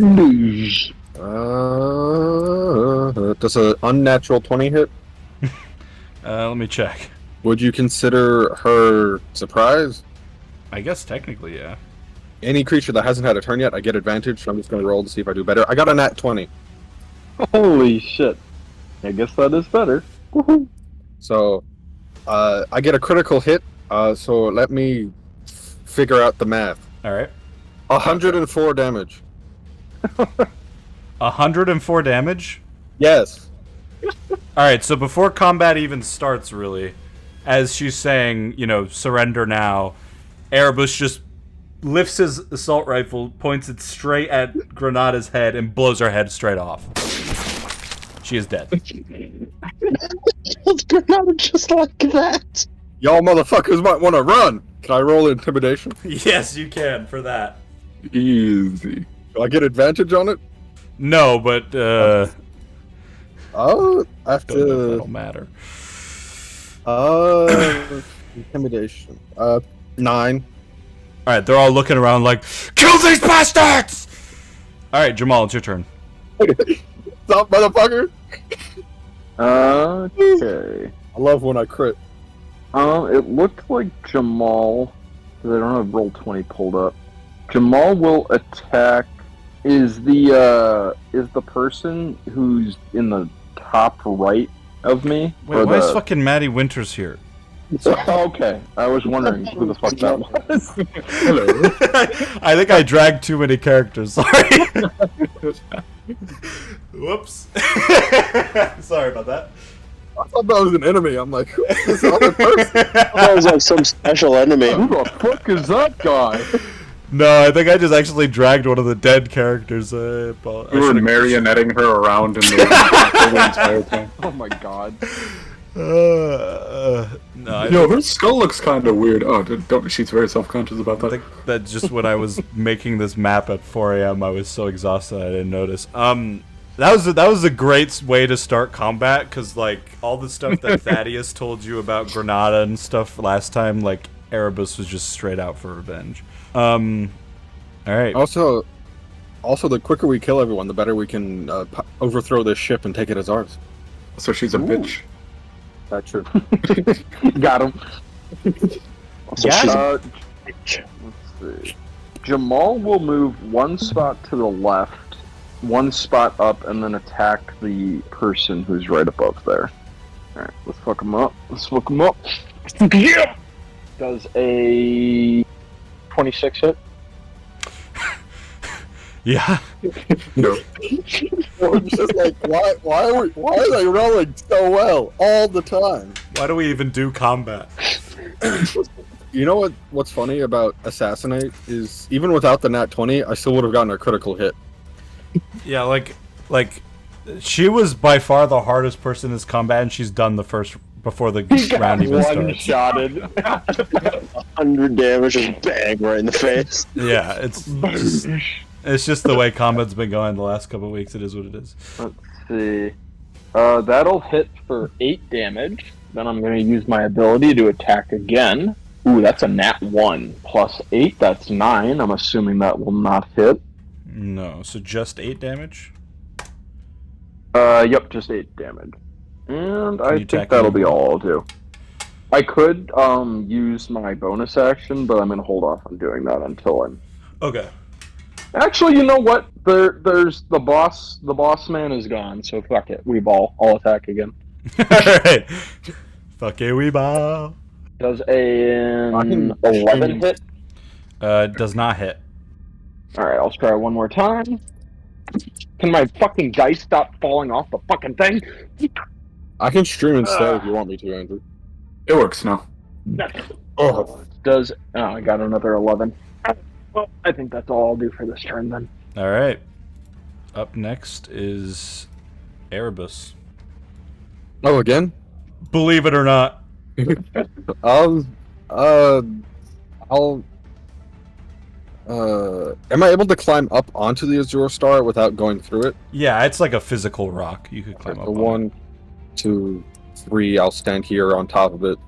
Does an unnatural 20 hit? Let me check. Would you consider her surprise? I guess technically, yeah. Any creature that hasn't had a turn yet, I get advantage, so I'm just going to roll to see if I do better. I got a nat 20. Holy shit. I guess that is better. Woohoo. So, I get a critical hit, so let me figure out the math. Alright. 104 damage. 104 damage? Yes. Alright, so before combat even starts, really, as she's saying, you know, surrender now, Erebus just lifts his assault rifle, points it straight at Granada's head, and blows her head straight off. She is dead. It's Granada just like that. Y'all motherfuckers might want to run. Can I roll intimidation? Yes, you can, for that. Easy. Do I get advantage on it? No, but, Oh, I have don't know if to... that'll matter. Intimidation. 9. Alright, they're all looking around like, kill these bastards! Alright, Jamal, it's your turn. What's up, motherfucker? Okay. I love when I crit. It looked like Jamal, because I don't have Roll20 pulled up. Jamal will attack. Is the person who's in the top right of me? Wait, why is fucking Maddie Winters here? Okay, I was wondering who the fuck that was. Hello. I think I dragged too many characters, sorry. Whoops. Sorry about that. I thought that was an enemy. I'm like, who is this other person? That was like some special enemy. Who the fuck is that guy? No, I think I just actually dragged one of the dead characters. We were marionetting her around in the entire time. Oh my god. No, Her skull looks kind of weird. Oh, she's very self-conscious about I that. think that just when I was making this map at 4 a.m., I was so exhausted I didn't notice. That was a great way to start combat, because like all the stuff that Thaddeus told you about Granada and stuff last time, like Erebus was just straight out for revenge. All right. Also, the quicker we kill everyone, the better we can overthrow this ship and take it as ours. So she's a bitch. That's true. Got him. Also, Yeah. she's Let's see. Jamal will move one spot to the left, one spot up, and then attack the person who's right above there. Alright, let's fuck him up. Yeah! Does a 26 hit? Yeah. No. We're just like, why are they rolling so well all the time? Why do we even do combat? You know what's funny about Assassinate is even without the nat 20, I still would have gotten a critical hit. Yeah, like she was by far the hardest person in this combat, and she's done the first before the round even starts. One-shotted. 100 damage, just bang right in the face. Yeah, it's just the way combat's been going the last couple of weeks. It is what it is. Let's see. That'll hit for 8 damage. Then I'm going to use my ability to attack again. Ooh, that's a nat 1. Plus 8, that's 9. I'm assuming that will not hit. No, so just 8 damage? Yep, just 8 damage. And I you think attack that'll be anymore? all I'll do. I could use my bonus action, but I'm going to hold off on doing that until I'm... Okay. Actually, you know what? There's the boss. The boss man is gone, so fuck it. I'll attack again. Alright. Fuck a wee ball. Does an 11 hit? Does not hit. Alright, I'll try one more time. Can my fucking dice stop falling off the fucking thing? I can stream instead if you want me to, Andrew. It works now. Oh, I got another 11. Well, I think that's all I'll do for this turn then. Alright. Up next is Erebus. Oh, again? Believe it or not. I'll am I able to climb up onto the Azure Star without going through it? Yeah, it's like a physical rock. You could climb Okay, up so on it. 1, 2, 3, I'll stand here on top of it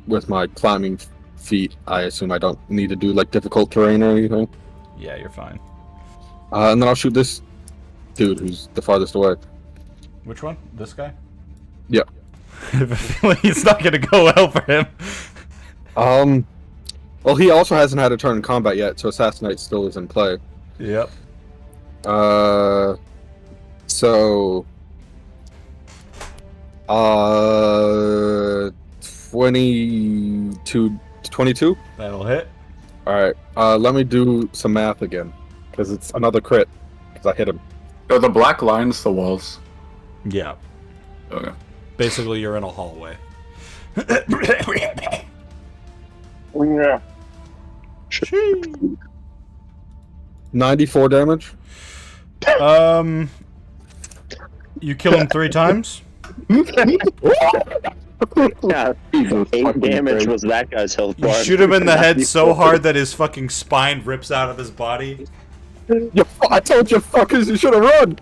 with my climbing feet. I assume I don't need to do like difficult terrain or anything. Yeah, you're fine. And then I'll shoot this dude who's the farthest away. Which one? This guy? Yeah. I have a feeling it's not gonna go well for him. Well, he also hasn't had a turn in combat yet, so Assassinate still is in play. Yep. So 22. That'll hit. All right. Let me do some math again, because it's another crit. Because I hit him. Are the black lines the walls? Yeah. Okay. Basically, you're in a hallway. Yeah. 94 damage. You kill him 3 times? Yeah, 8 damage was that guy's health You bar. shoot him in the head so hard that his fucking spine rips out of his body. I told you fuckers you should have run.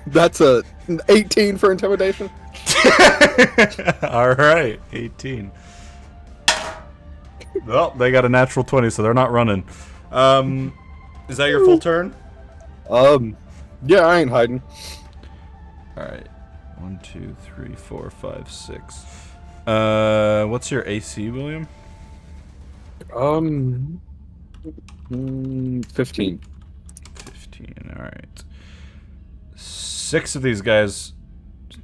That's a 18 for intimidation. Alright, 18. Well, they got a natural 20, so they're not running. Is that your full turn? Yeah, I ain't hiding. Alright. 1, 2, 3, 4, 5, 6. What's your AC, William? 15. 15, alright. 6 of these guys...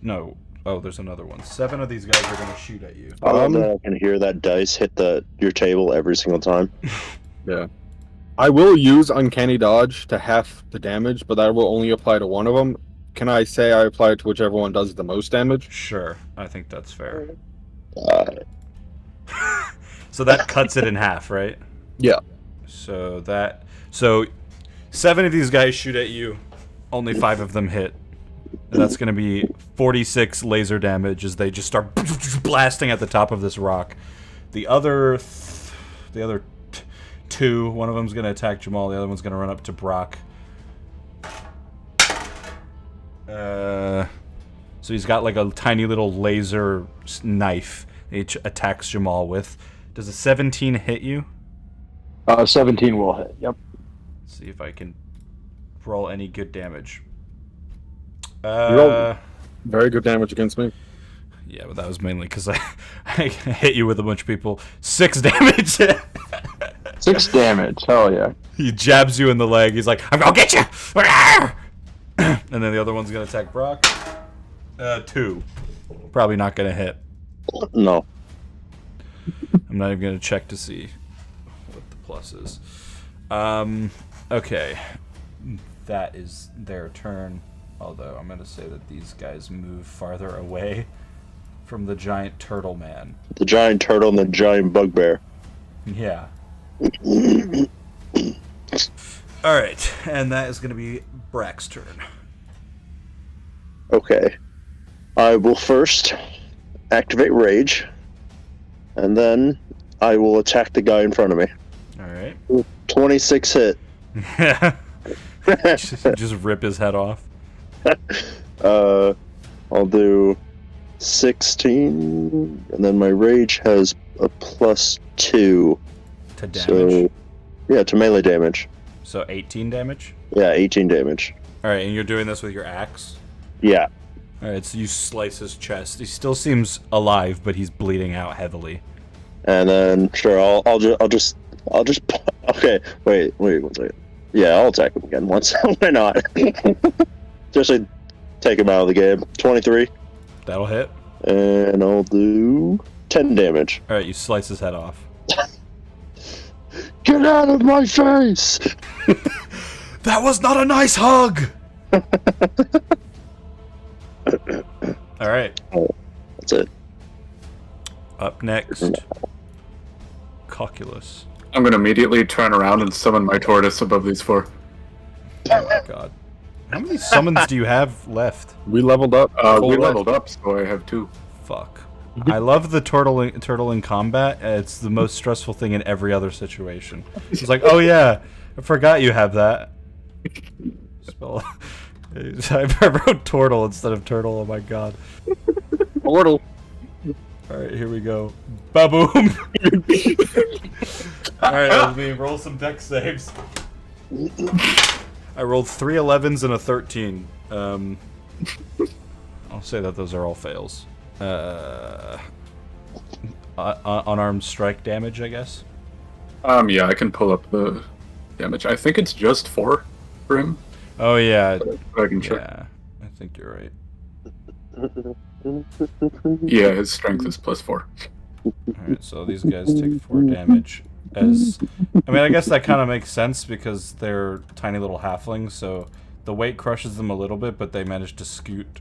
No. Oh, there's another one. 7 of these guys are gonna shoot at you. I love that I can hear that dice hit your table every single time. Yeah. I will use Uncanny Dodge to half the damage, but that will only apply to one of them. Can I say I apply it to whichever one does the most damage? Sure, I think that's fair. So that cuts it in half, right? Yeah. So 7 of these guys shoot at you, only 5 of them hit. And that's going to be 46 laser damage as they just start blasting at the top of this rock. The other 2, one of them's going to attack Jamal, the other one's going to run up to Brock. So he's got like a tiny little laser knife he attacks Jamal with. Does a 17 hit you? 17 will hit. Yep. Let's see if I can roll any good damage. You rolled very good damage against me. Yeah, but that was mainly because I hit you with a bunch of people. 6 damage. 6 damage. Hell yeah. He jabs you in the leg. He's like, I'm gonna get you. And then the other one's gonna attack Brock. 2. Probably not gonna hit. No. I'm not even gonna check to see what the plus is. Okay. That is their turn. Although I'm gonna say that these guys move farther away from the giant turtle man. The giant turtle and the giant bugbear. Yeah. Alright, and that is gonna be Brack's turn. Okay. I will first activate Rage, and then I will attack the guy in front of me. Alright. 26 hit. just rip his head off. I'll do 16, and then my Rage has a +2. To damage. So, yeah, to melee damage. So 18 damage? Yeah, 18 damage. Alright, and you're doing this with your axe? Yeah. Alright, so you slice his chest. He still seems alive, but he's bleeding out heavily. And then, sure, I'll just. Okay, wait 1 second. Yeah, I'll attack him again once. Why not? Just to take him out of the game. 23. That'll hit. And I'll do 10 damage. Alright, you slice his head off. Get out of my face! That was not a nice hug! Alright. That's it. Up next, Cocculus. I'm gonna immediately turn around and summon my tortoise above these 4. Oh my god. How many summons do you have left? We leveled up. We fully leveled up, so I have 2. Fuck. I love the turtle in combat. It's the most stressful thing in every other situation. It's like, oh yeah, I forgot you have that. Spell. I wrote turtle instead of turtle. Oh my god. Portal. All right, here we go. Ba-boom. All right, that was me. Roll some dex saves. I rolled 3 11s and a 13. I'll say that those are all fails. Unarmed strike damage, I guess. Yeah, I can pull up the damage. I think it's just 4 for him. Oh yeah, But I can check. yeah. I think you're right. Yeah, his strength is +4. All right, so these guys take 4 damage. I mean, I guess that kind of makes sense because they're tiny little halflings, so the weight crushes them a little bit, but they manage to squeeze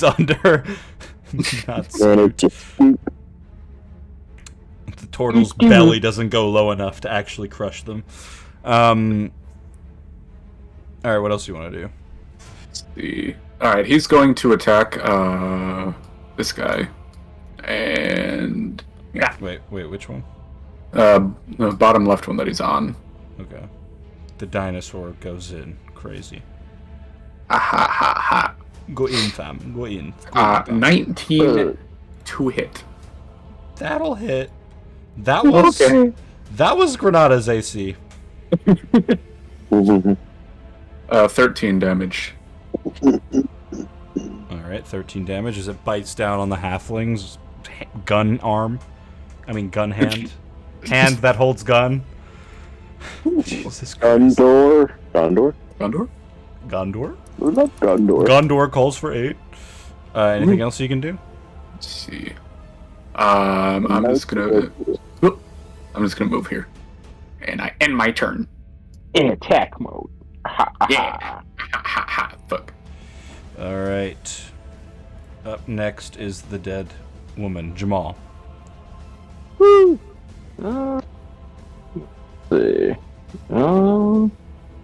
under. Not scoot. The turtle's belly doesn't go low enough to actually crush them. Alright, what else do you want to do? Let's see. Alright, he's going to attack this guy. And Wait, which one? the bottom left one that he's on. Okay. The dinosaur goes in. Crazy. Ah ha ha ha. Go in, fam. Go in. Go in, fam. 19 to hit. That'll hit. That was that was Granada's AC. 13 damage. Alright, 13 damage as it bites down on the halfling's gun arm. I mean gun hand. Hand that holds gun. Jesus Christ. Gondor. Gondor? Gondor? Who's that Gondor? Gondor calls for 8. Anything else you can do? Let's see. I'm just gonna move here. And I end my turn. In attack mode. Yeah. Fuck. Alright. Up next is the dead woman, Jamal. Let's see.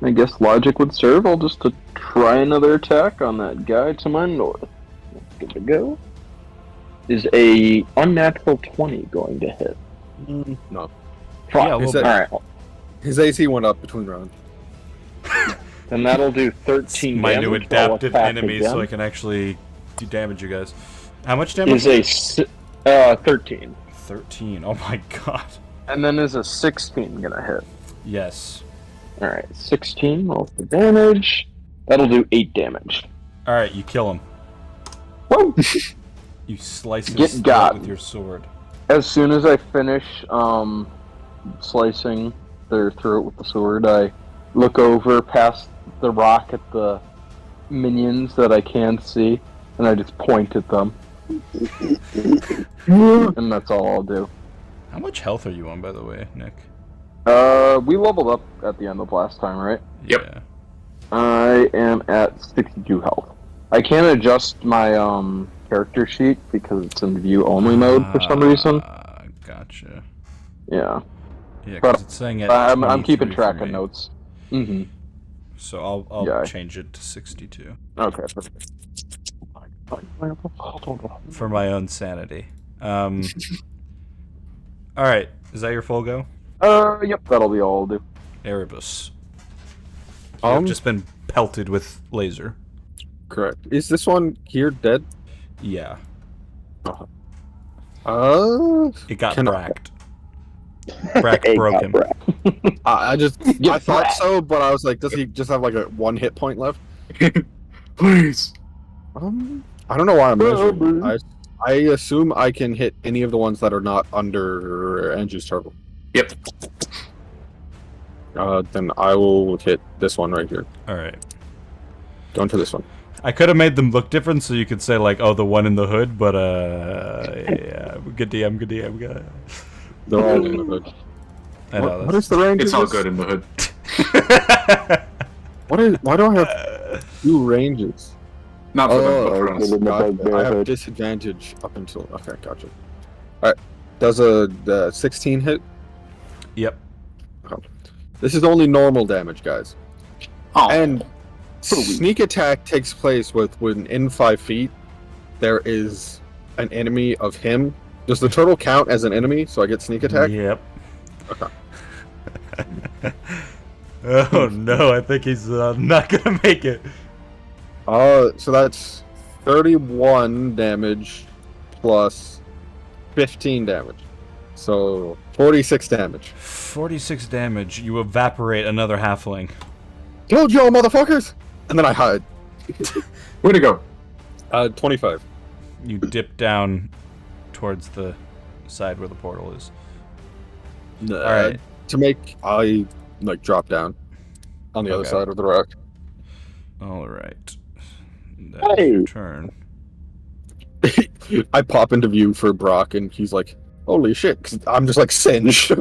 I guess logic would serve. I'll just try another attack on that guy to my north. Good to go. Is a unnatural 20 going to hit? No. Fuck. Yeah, well, Alright. His AC went up between rounds. Then that'll do 13 My damage. new I'll adaptive attack enemy, again. so I can actually do damage, you guys. How much damage? Is a 13. 13. Oh my god. And then is a 16 gonna hit? Yes. Alright, 16, roll for damage. That'll do 8 damage. Alright, you kill him. Woo! You slice his Get throat got. with your sword. As soon as I finish slicing their throat with the sword, I look over past the rock at the minions that I can't see, and I just point at them. And that's all I'll do. How much health are you on, by the way, Nick? We leveled up at the end of last time, right? Yep. Yeah. I am at 62 health. I can't adjust my character sheet because it's in view only mode for some reason. Gotcha. Yeah. Yeah, But because it's saying at I'm keeping 23 track for of me. notes. Mm-hmm. So I'll Yeah. change it to 62 Okay, perfect. for my own sanity. All right, is that your full go? Yep, that'll be all I'll do. Erebus. I've just been pelted with laser. Correct. Is this one here dead? Yeah, it got Can I- bracked. Brack broke him. I Get thought wrecked. so, but I was like, does he just have like a 1 hit point left? Please. I don't know why I'm measuring. I assume I can hit any of the ones that are not under Andrew's turtle. Yep. Then I will hit this one right here. All right. Going to this one. I could have made them look different, so you could say like, "Oh, the one in the hood," but yeah, good DM, good DM, good. They're all in the hood. I know, What is the range? It's of all this? good in the hood. Why do I have 2 ranges? Not for them, but for us. Gotcha. I have disadvantage up until. Okay, gotcha. Alright. Does the 16 hit? Yep. This is only normal damage, guys. Oh, And sneak attack takes place within 5 feet. There is an enemy of him. Does the turtle count as an enemy? So I get sneak attack. Yep. Okay. Oh no, I think he's not gonna make it. So that's 31 damage plus 15 damage. So 46 damage. 46 damage. You evaporate another halfling. Told y'all, motherfuckers! And then I hide. way to go. 25. You dip down towards the side where the portal is. Alright. To make, I drop down on the other Okay. side of the rock. Alright. That's Hey. your turn. I pop into view for Brock, and he's like, "Holy shit!" 'Cause I'm just like singed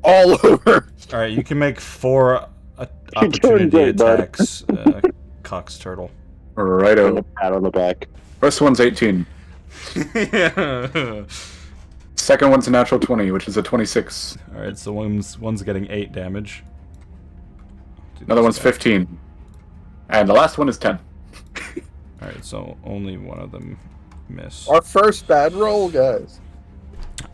all over. Alright, you can make 4 You're opportunity doing great, bud. attacks, Cox Turtle. Righto. Pat on the back. First one's 18. Yeah. Second one's a natural 20, which is a 26. Alright, so one's getting 8 damage. Do Another this one's guy. 15. And the last one is 10. Alright, so only one of them miss. Our first bad roll, guys.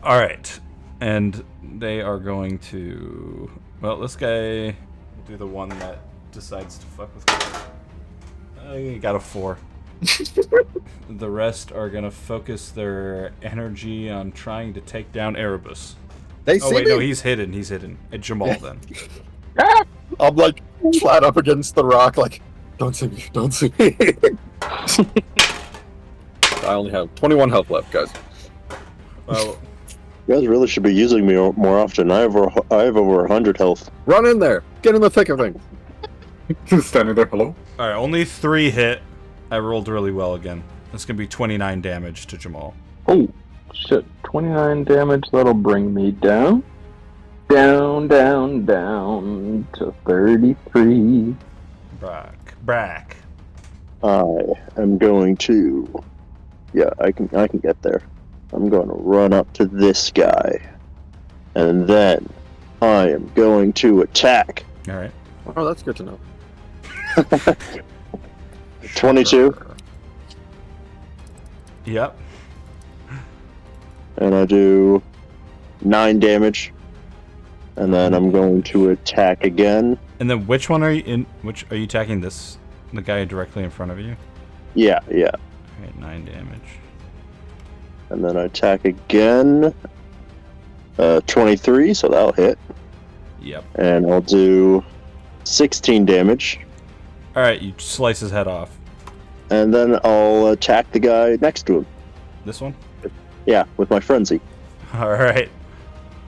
Alright, and they are going to... Well, this guy will do the one that decides to fuck with me. He got a 4. The rest are gonna focus their energy on trying to take down Erebus. They Oh see wait, me. no, he's hidden. Jamal then. I'm like flat up against the rock, like, don't see me, don't see me. I only have 21 health left, guys. Well, You guys really should be using me more often. I have over 100 health. Run in there, get in the thick of things. Standing there, hello? alright, only 3 hit. I rolled really well again. That's gonna be 29 damage to Jamal. Oh, shit. 29 damage. That'll bring me down. Down to 33. Brack. I am going to. Yeah, I can get there. I'm going to run up to this guy, and then I am going to attack. Alright. Oh, that's good to know. 22, Yep. and I do 9 damage, and then I'm going to attack again. And then which one are you in? Which are you attacking? This, the guy directly in front of you. Yeah, Alright, 9 damage. and then I attack again. 23, so that'll hit, Yep. and I'll do 16 damage. Alright, you slice his head off. And then I'll attack the guy next to him. This one? Yeah, with my frenzy. Alright.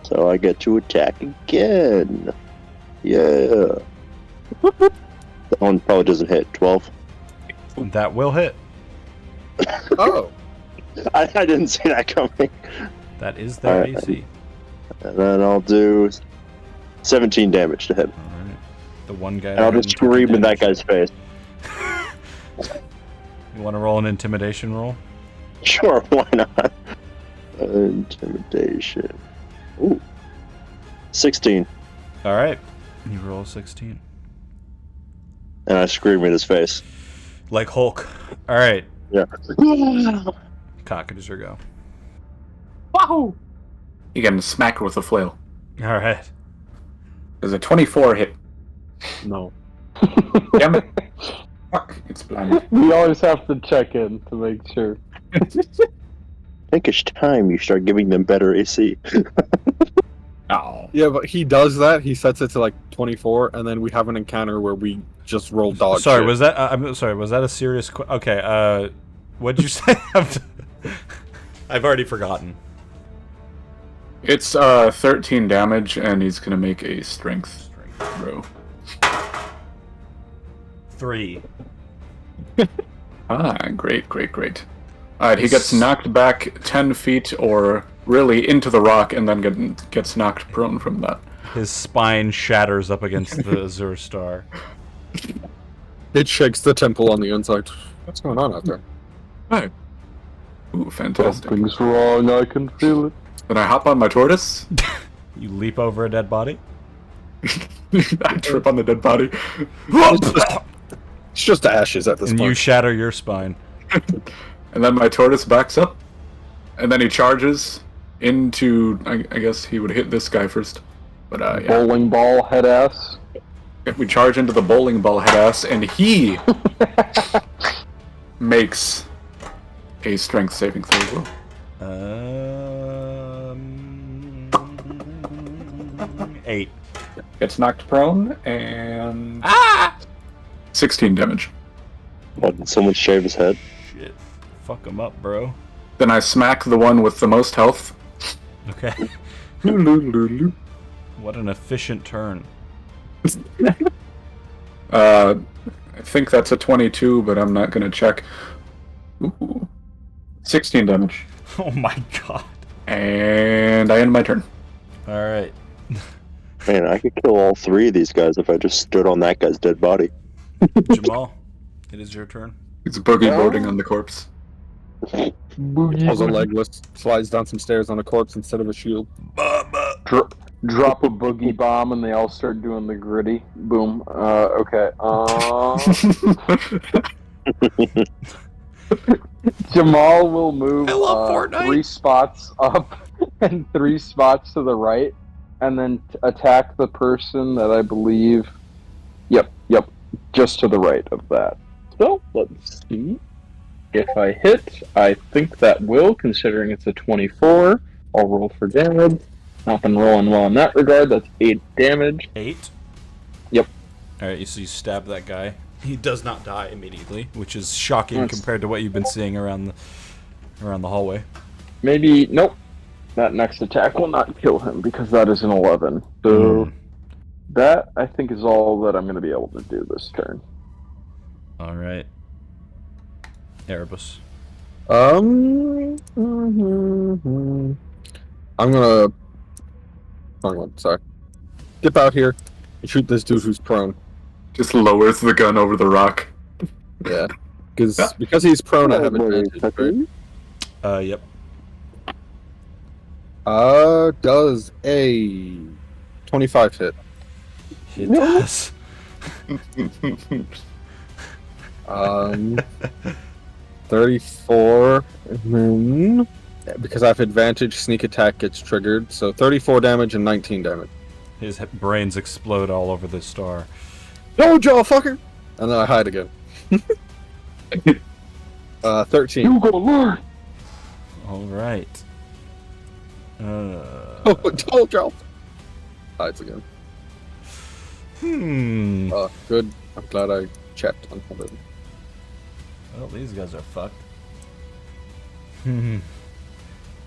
So I get to attack again. Yeah. That one probably doesn't hit. 12. That will hit. Oh, I didn't see that coming. That is their Alright. AC. And then I'll do 17 damage to him. Alright. The one guy. And I'll just scream in that guy's face. You want to roll an intimidation roll? Sure, why not? Intimidation. Ooh. 16. Alright. You roll 16. And I scream in his face. Like Hulk. Alright. Yeah. Cock, it is your go. Wahoo! You get him smacked with a flail. Alright. There's a 24 hit. no. Damn it. Fuck, it's blinded. We always have to check in to make sure. I think it's time you start giving them better AC. Oh. Yeah, but he does that. He sets it to like 24, and then we have an encounter where we just roll dog Sorry, shit. was that? I'm sorry. Was that a serious? Okay. What'd you say? I've already forgotten. It's 13 damage, and he's gonna make a strength row. 3. Ah, great. Alright, he gets knocked back 10 feet or really into the rock and then gets knocked prone from that. His spine shatters up against the azure star. It shakes the temple on the inside. What's going on out there? Hey. Ooh, fantastic. Something's wrong. I can feel it. Then I hop on my tortoise. You leap over a dead body. I trip on the dead body. It's just ashes at this And you point. shatter your spine. And then my tortoise backs up. And then he charges into... I guess he would hit this guy first. But, yeah. Bowling ball head ass. We charge into the bowling ball head ass, and he makes a strength saving throw. 8. Gets knocked prone, and 16 damage. What, did someone shave his head? Shit. Fuck him up, bro. Then I smack the one with the most health. Okay. What an efficient turn. I think that's a 22, but I'm not gonna check. Ooh. 16 damage. Oh my god. And I end my turn. Alright. Man, I could kill all 3 of these guys if I just stood on that guy's dead body. Jamal, it is your turn. It's boogie boarding on the corpse. Also legless, slides down some stairs on a corpse instead of a shield. Drop a boogie bomb and they all start doing the gritty. Boom. Okay. Jamal will move I love Fortnite. 3 spots up and 3 spots to the right, and then attack the person that I believe. Yep, just to the right of that. So let's see if I hit. I think that will, considering it's a 24. I'll roll for damage. Not been rolling well in that regard. That's 8 damage. 8? Yep. Alright, so you stab that guy. He does not die immediately, which is shocking Nice. compared to what you've been seeing around the hallway. Maybe, nope. That next attack will not kill him because that is an 11. So that, I think, is all that I'm going to be able to do this turn. Alright. Erebus. I'm gonna. Wrong one, sorry. Dip out here and shoot this dude who's prone. Just lowers the gun over the rock. Yeah. Because he's prone, I have advantage, right? Yep. Does a 25 hit? It does. 34, and then because I have advantage, sneak attack gets triggered. So 34 damage and 19 damage. His brains explode all over the star. No, jaw fucker! And then I hide again. 13. You go, Lord! Alright. Oh, don't jump! Hides again. Good. I'm glad I checked on him. Well, these guys are fucked.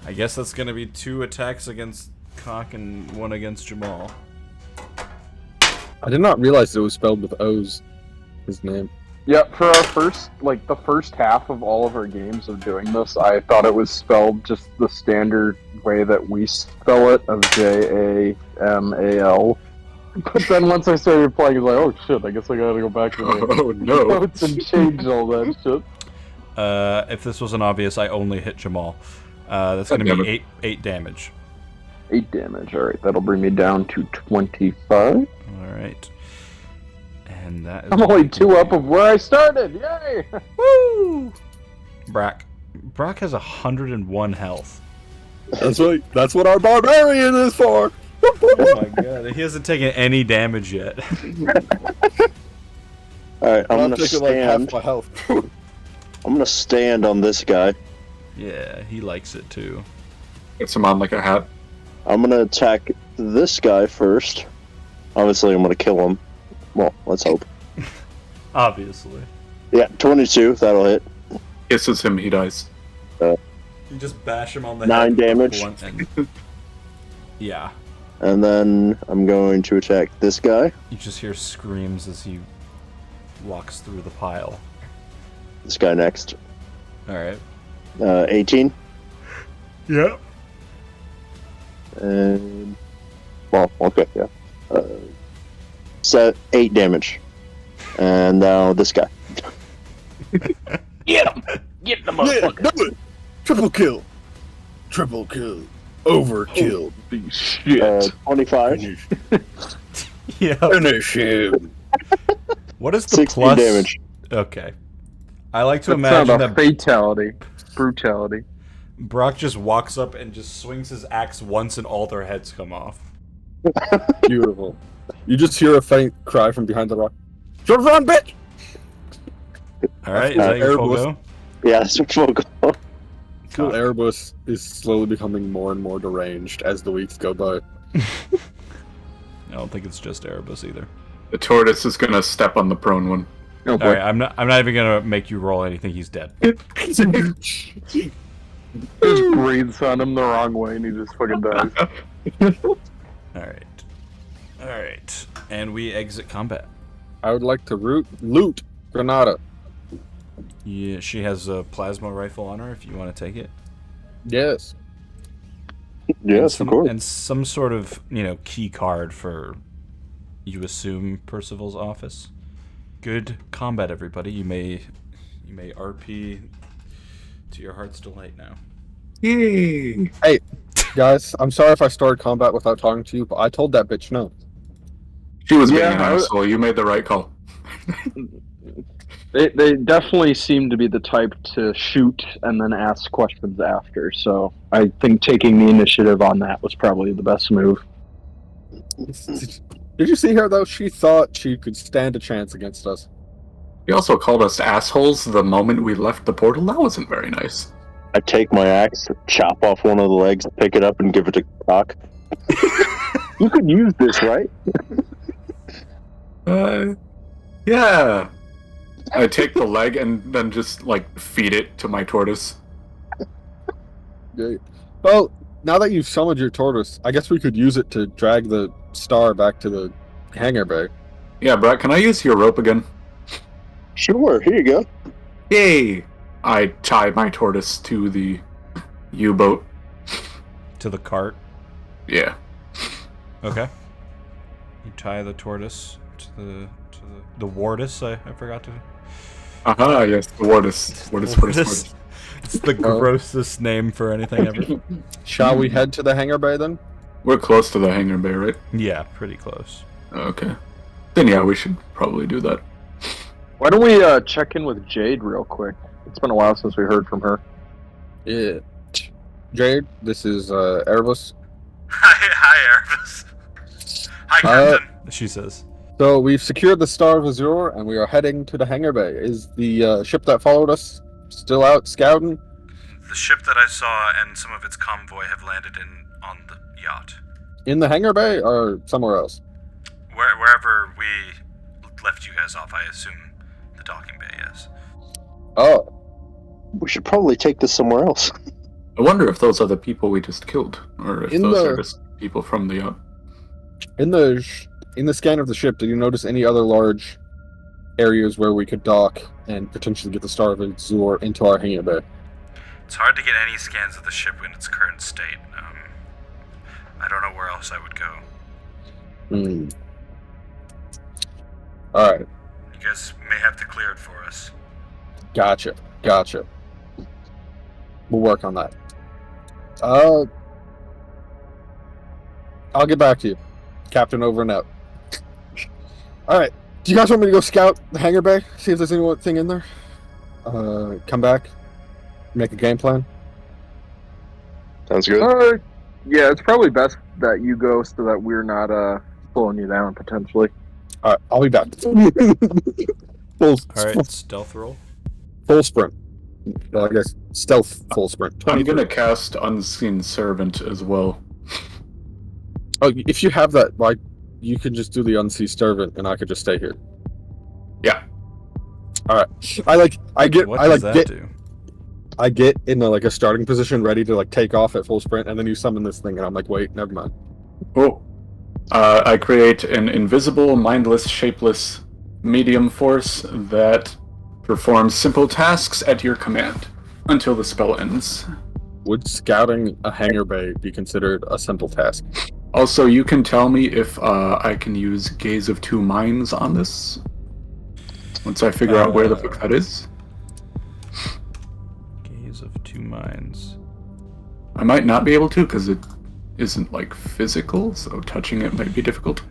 I guess that's gonna be 2 attacks against Cock and 1 against Jamal. I did not realize it was spelled with O's. His name. Yeah, for our the first half of all of our games of doing this, I thought it was spelled just the standard way that we spell it, of Jamal. But then once I started playing, I was like, oh shit, I guess I gotta go back to the Oh no. notes and change all that shit. If this wasn't obvious, I only hit Jamal. That's gonna be 8 damage. 8 damage, alright, that'll bring me down to 25. Alright. And that is... I'm only 2 up of where I started, yay! Woo! Brock has 101 health. That's right. That's what our barbarian is for. Oh my god, he hasn't taken any damage yet. Alright, I'm gonna taking like half stand. my health. I'm gonna stand on this guy. Yeah, he likes it too. Gets him on like a hat. I'm gonna attack this guy first. Obviously, I'm gonna kill him. Well, let's hope. Obviously. Yeah, 22. That'll hit. Kisses him, he dies. You just bash him on the 9 head. damage. And... yeah. And then I'm going to attack this guy. You just hear screams as he walks through the pile. This guy next. Alright. 18. Yep. And well, okay, yeah. Set 8 damage. And now this guy. Get him! Get the motherfucker! Do it! Triple kill. Triple kill. Overkill. Shit. 25. Yeah. Finish him. What is the 60 plus? damage. Okay. I like to That's imagine not a that fatality. Brutality. Brock just walks up and just swings his axe once and all their heads come off. Beautiful. You just hear a faint cry from behind the rock. Should run, bitch! Alright, is that your full Erebus. go? Yeah, that's a full goal. Cool. Erebus is slowly becoming more and more deranged as the weeks go by. I don't think it's just Erebus either. The tortoise is gonna step on the prone one. Oh boy. Alright, I'm not even gonna make you roll anything, he's dead. Just breathes on him the wrong way and he just fucking dies. Alright. And we exit combat. I would like to loot Granada. Yeah, she has a plasma rifle on her if you want to take it. Yes. Yes, of course. And some sort of, key card for, you assume, Percival's office. Good combat, everybody. You may RP to your heart's delight now. Yay! Hey, guys, I'm sorry if I started combat without talking to you, but I told that bitch no. She was being Yeah, an I was- asshole. You made the right call. They definitely seem to be the type to shoot and then ask questions after, so I think taking the initiative on that was probably the best move. Did you see her, though? She thought she could stand a chance against us. He also called us assholes the moment we left the portal. That wasn't very nice. I take my axe, chop off one of the legs, pick it up, and give it to Cock. You could use this, right? Yeah. I take the leg and then just, feed it to my tortoise. Okay. Well, now that you've summoned your tortoise, I guess we could use it to drag the star back to the hangar bay. Yeah, Brett, can I use your rope again? Sure, here you go. Yay! I tie my tortoise to the U-boat. To the cart. Yeah. Okay. You tie the tortoise to the Wardus, I forgot to... Aha, yes, the Wardus. Wardus. It's the grossest name for anything ever. Shall we head to the hangar bay then? We're close to the hangar bay, right? Yeah, pretty close. Okay. Then yeah, we should probably do that. Why don't we check in with Jade real quick? It's been a while since we heard from her. Yeah. Jade, this is Erebus. Hi, Erebus. Hi, Captain. She says. So we've secured the Star of Azure, and we are heading to the hangar bay. Is the ship that followed us still out scouting? The ship that I saw and some of its convoy have landed on the yacht. In the hangar bay or somewhere else? Wherever we left you guys off, I assume the docking bay, yes. Oh. We should probably take this somewhere else. I wonder if those are the people we just killed, or if In those the- are just people from the yacht. In the scan of the ship, did you notice any other large areas where we could dock and potentially get the Star of Azure into our hangar bay? It's hard to get any scans of the ship in its current state. I don't know where else I would go. Alright, You guys may have to clear it for us. gotcha. We'll work on that. I'll get back to you. Captain over and out. Alright, do you guys want me to go scout the hangar bay? See if there's anything in there? Come back? Make a game plan? Sounds good. Yeah, it's probably best that you go so that we're not slowing you down potentially. Alright, I'll be back. Alright, stealth roll. Full sprint. Well, I guess stealth full sprint. I'm 23. gonna cast Unseen Servant as well. Oh, if you have that, like, you can just do the unseen servant, and I could just stay here. Yeah. All right. What does that do? I get in a starting position, ready to take off at full sprint, and then you summon this thing, and I'm like, wait, never mind. Oh. I create an invisible, mindless, shapeless medium force that performs simple tasks at your command until the spell ends. Would scouting a hangar bay be considered a simple task? Also, you can tell me if I can use Gaze of Two Minds on this. Once I figure out where the fuck that is. Gaze of Two Minds. I might not be able to because it isn't physical, so touching it might be difficult.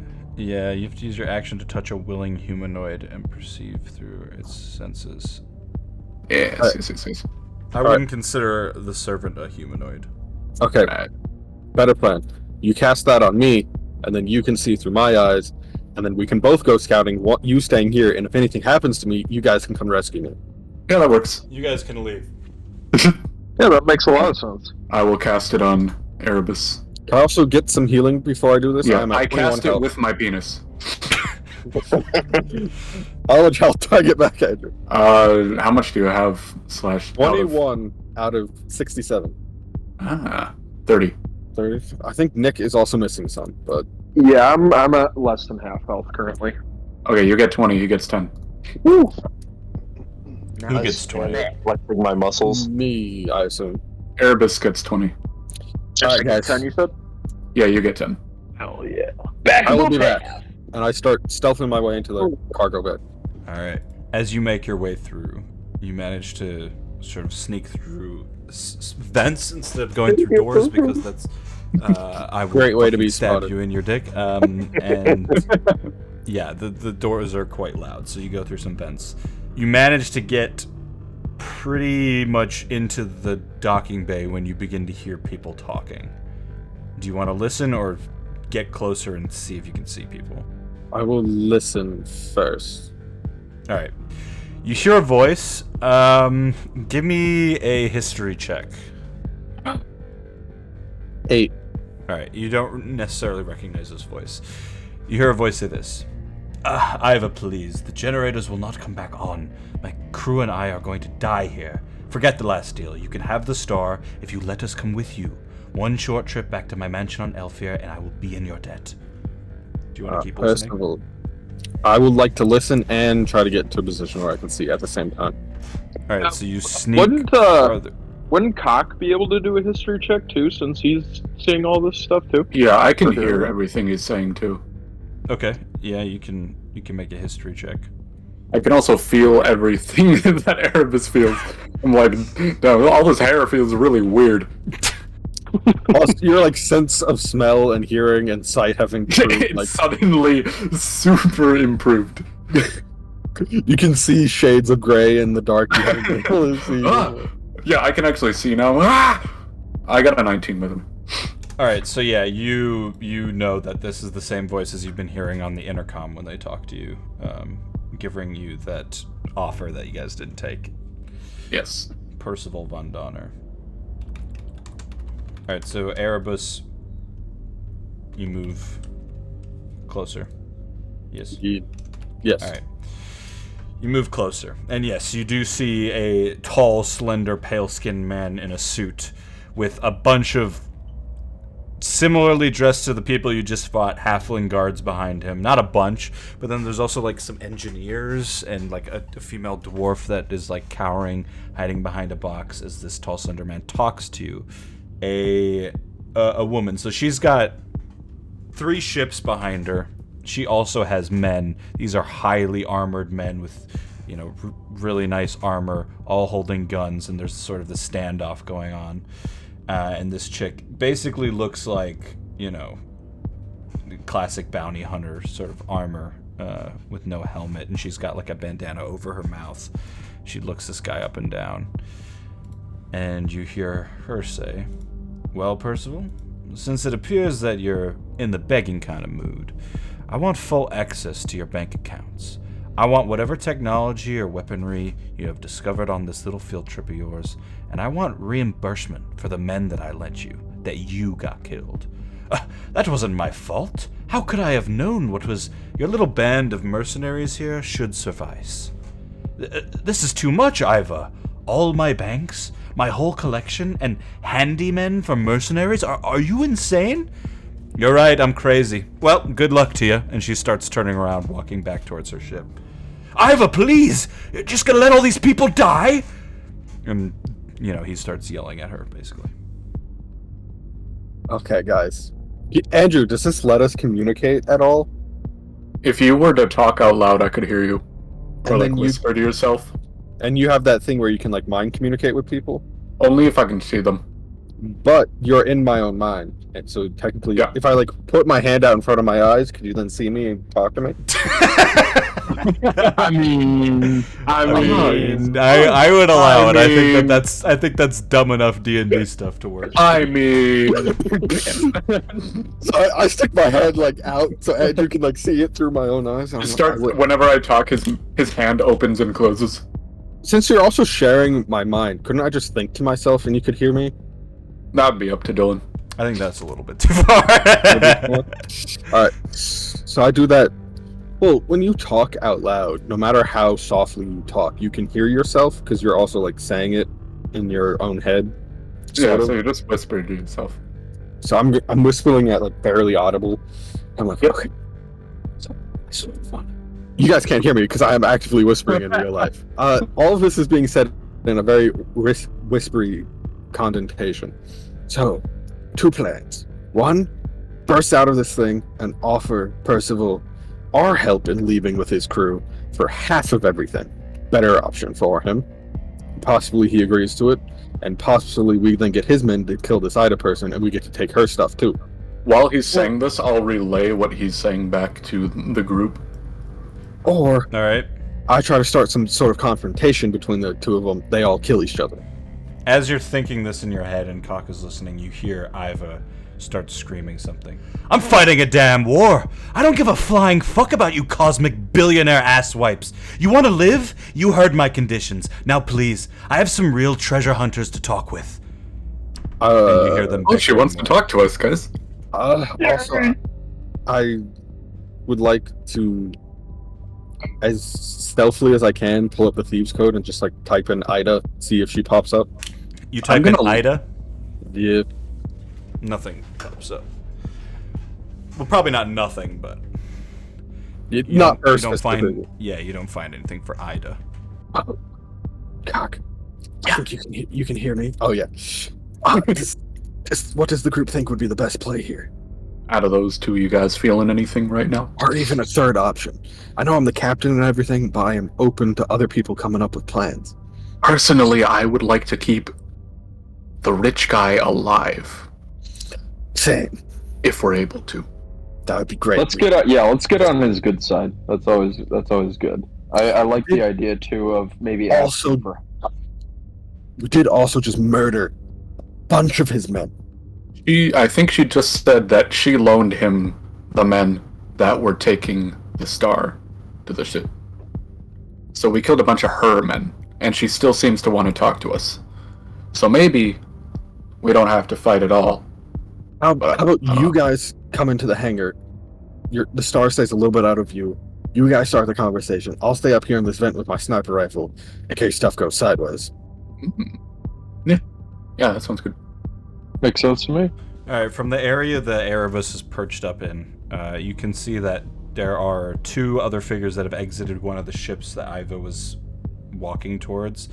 Yeah, you have to use your action to touch a willing humanoid and perceive through its senses. Yes. I wouldn't consider the servant a humanoid. Okay, better plan. You cast that on me, and then you can see through my eyes, and then we can both go scouting, you staying here, and if anything happens to me, you guys can come rescue me. Yeah, that works. You guys can leave. Yeah, that makes a lot of sense. I will cast it on Erebus. Can I also get some healing before I do this? Yeah, I'm at I 21 cast it health. with my penis. How much health do I get back, Andrew? How much do you have? / 21 out of 67. 30. 30. I think Nick is also missing some, but Yeah, I'm at less than half health currently. Okay, you get 20, he gets 10. Who gets 20? Flexing my muscles. me, I assume. Erebus gets 20. Alright, guys. 10, you said? Yeah, you get 10. Hell yeah. Back I will up, be back. back. And I start stealthing my way into the cargo bay. Alright. As you make your way through, you manage to sort of sneak through vents instead of going through doors because that's I will Great way to fucking be stab spotted. you in your dick. And yeah, the doors are quite loud, so you go through some vents. You manage to get pretty much into the docking bay when you begin to hear people talking. Do you want to listen or get closer and see if you can see people? I will listen first. All right. You hear a voice. Give me a history check. 8. All right. You don't necessarily recognize this voice. You hear a voice say this. Ivah, please. The generators will not come back on. My crew and I are going to die here. Forget the last deal. You can have the star if you let us come with you. One short trip back to my mansion on Elfir, and I will be in your debt. Do you want to keep First listening? of all, I would like to listen and try to get into a position where I can see at the same time. All right. So you sneak Wouldn't farther. wouldn't Cock be able to do a history check too, since he's seeing all this stuff too? Yeah, I can Okay. hear everything he's saying too. Okay. Yeah, you can make a history check. I can also feel everything that Erebus feels. I'm like, no, all this hair feels really weird. Also, your like sense of smell and hearing and sight have improved. It's Like suddenly super improved. you can see shades of gray in the dark. You haven't been able to see. Yeah, I can actually see now. I got a 19 with him. All right, so yeah, you know that this is the same voices you've been hearing on the intercom when they talk to you, giving you that offer that you guys didn't take. Yes. Percival von Donner. All right, so Erebus, you move closer. Yes. Yes. All right. You move closer, and yes, you do see a tall, slender, pale-skinned man in a suit with a bunch of similarly dressed to the people you just fought halfling guards behind him. Not a bunch, but then there's also like some engineers and like a female dwarf that is like cowering, hiding behind a box as this tall, slender man talks to a woman. So she's got 3 ships behind her. She also has men. These are highly armored men with, you know, really nice armor, all holding guns, and there's sort of the standoff going on. And this chick basically looks like, you know, classic bounty hunter sort of armor with no helmet, and she's got like a bandana over her mouth. She looks this guy up and down. And you hear her say, "Well, Percival, since it appears that you're in the begging kind of mood, I want full access to your bank accounts. I want whatever technology or weaponry you have discovered on this little field trip of yours, and I want reimbursement for the men that I lent you, that you got killed. That wasn't my fault. How could I have known what was your little band of mercenaries here should suffice? This is too much, Ivah. All my banks, my whole collection, and handymen for mercenaries? Are you insane? You're right, I'm crazy. Well, good luck to you." And she starts turning around, walking back towards her ship. "Ivah, please! You're just gonna let all these people die?" And, you know, he starts yelling at her, basically. Okay, guys. Andrew, does this let us communicate at all? If you were to talk out loud, I could hear you. Or And like then you- whisper to yourself. And you have that thing where you can like mind communicate with people? Only if I can see them. but you're in my own mind, and so technically, Yeah. if I like put my hand out in front of my eyes, could you then see me and talk to me? I mean, I would allow it. I think that's dumb enough D&D stuff to work. I mean, So I stick my head like out so Andrew can like see it through my own eyes. whenever I talk, his hand opens and closes. Since you're also sharing my mind, couldn't I just think to myself and you could hear me? That'd be up to Dylan. I think that's a little bit too far. Alright, so I do that. Well, when you talk out loud, no matter how softly you talk, you can hear yourself because you're also like saying it in your own head. Yeah, sort of. so you're just whispering to yourself. So I'm whispering at like barely audible. I'm like, Yep. okay. So you guys can't hear me because I am actively whispering in real life. All of this is being said in a very whispery condentation. So, 2 plans. 1, burst out of this thing and offer Percival our help in leaving with his crew for half of everything. Better option for him. Possibly he agrees to it, and possibly we then get his men to kill this Ida person and we get to take her stuff too. While he's saying this, I'll relay what he's saying back to the group. Or All right. I try to start some sort of confrontation between the two of them. They all kill each other. As you're thinking this in your head and Cock is listening, you hear Ivah start screaming something. I'm fighting a damn war! I don't give a flying fuck about you cosmic billionaire asswipes! You want to live? You heard my conditions. Now please, I have some real treasure hunters to talk with. And you hear them Oh, she wants to talk to us, guys. Also, I would like to, as stealthily as I can, pull up the thieves' code and just like type in Ida, see if she pops up. You type in Ida? Yeah. Nothing pops up. Well, probably not nothing, but you Not her don't find. specifically. Yeah, you don't find anything for Ida. Oh, Cock. I think you can hear me. Oh yeah. What does the group think would be the best play here? Out of those two, you guys feeling anything right now? Or even a third option. I know I'm the captain and everything, but I am open to other people coming up with plans. Personally, I would like to keep the rich guy alive, Same. if we're able to. That would be great. let's get on his good side. That's always good. I like the idea too of maybe Also- asking for. We did also just murder a bunch of his men. I think she just said that she loaned him the men that were taking the star to the ship. So we killed a bunch of her men, and she still seems to want to talk to us. So maybe we don't have to fight at all. How about you guys come into the hangar? The star stays a little bit out of view. You guys start the conversation. I'll stay up here in this vent with my sniper rifle in case stuff goes sideways. Yeah, that sounds good. Makes sense to me. All right, from the area the Erebus is perched up in, you can see that there are 2 other figures that have exited one of the ships that Ivah was walking towards,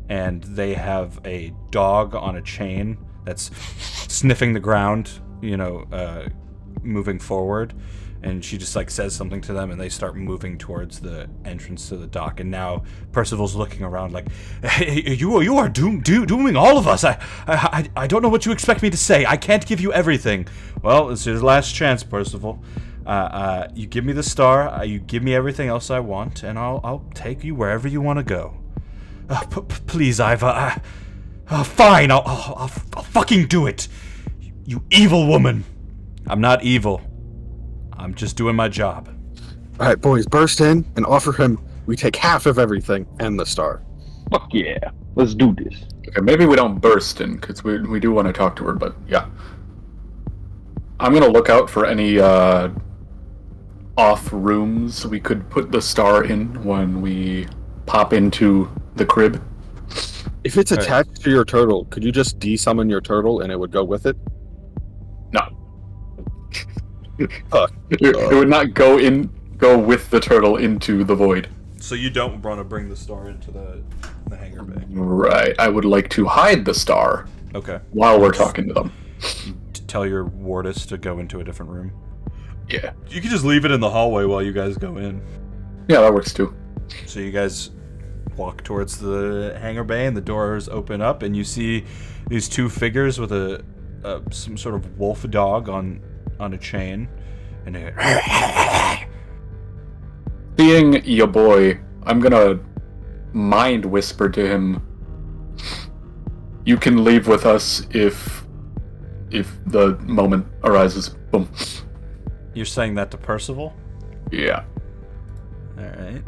and they have a dog on a chain that's sniffing the ground, moving forward. And she just like says something to them, and they start moving towards the entrance to the dock. And now Percival's looking around like, hey, you are dooming all of us. I don't know what you expect me to say. I can't give you everything. Well, it's your last chance, Percival. You give me the star. You give me everything else I want, and I'll take you wherever you want to go. Please, Ivah. Fine. I'll fucking do it. You evil woman. I'm not evil. I'm just doing my job. Alright, boys, burst in and offer him we take half of everything and the star. Fuck yeah, let's do this. Okay, maybe we don't burst in, because we do want to talk to her, but yeah. I'm going to look out for any off rooms we could put the star in when we pop into the crib. If it's attached to your turtle, could you just de-summon your turtle and it would go with it? No. Fuck. It would not go with the turtle into the void. So you don't want to bring the star into the hangar bay? Right. I would like to hide the star. Okay. While we're talking to them. Tell your wardess to go into a different room. Yeah. You can just leave it in the hallway while you guys go in. Yeah, that works too. So you guys walk towards the hangar bay, and the doors open up, and you see these two figures with some sort of wolf dog on a chain, and they Being your boy, I'm gonna mind whisper to him. You can leave with us if the moment arises. Boom. You're saying that to Percival? Yeah. All right.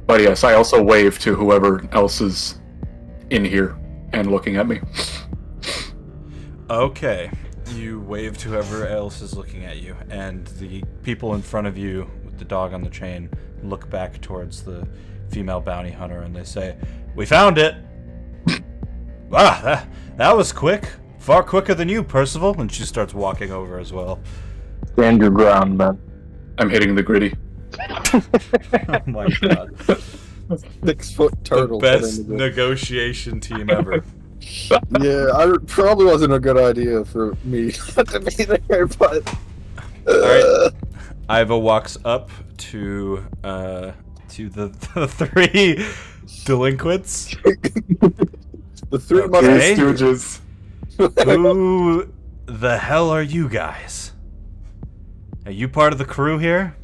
But yes, I also wave to whoever else is in here and looking at me. Okay. You wave to whoever else is looking at you, and the people in front of you with the dog on the chain look back towards the female bounty hunter, and they say, "We found it!" "Ah, that was quick. Far quicker than you, Percival." And she starts walking over as well. Stand your ground, man. I'm hitting the gritty. Oh my god. 6-foot turtle. The best negotiation team ever. Yeah, probably wasn't a good idea for me not to be there, but... Alright. Ivah walks up to the three delinquents. The three Okay. Stooges. Who the hell are you guys? Are you part of the crew here?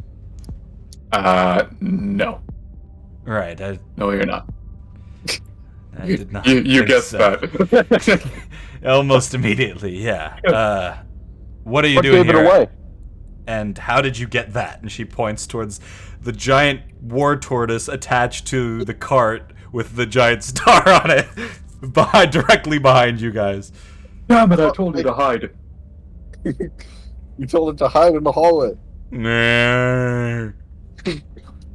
No. Right, No, you're not. I did not. You think guessed so. that. Almost immediately, yeah. What are you What doing gave here? it away? And how did you get that? And she points towards the giant war tortoise attached to the cart with the giant star on it, directly behind you guys. Damn it, I told you to hide. You told him to hide in the hallway. Nah.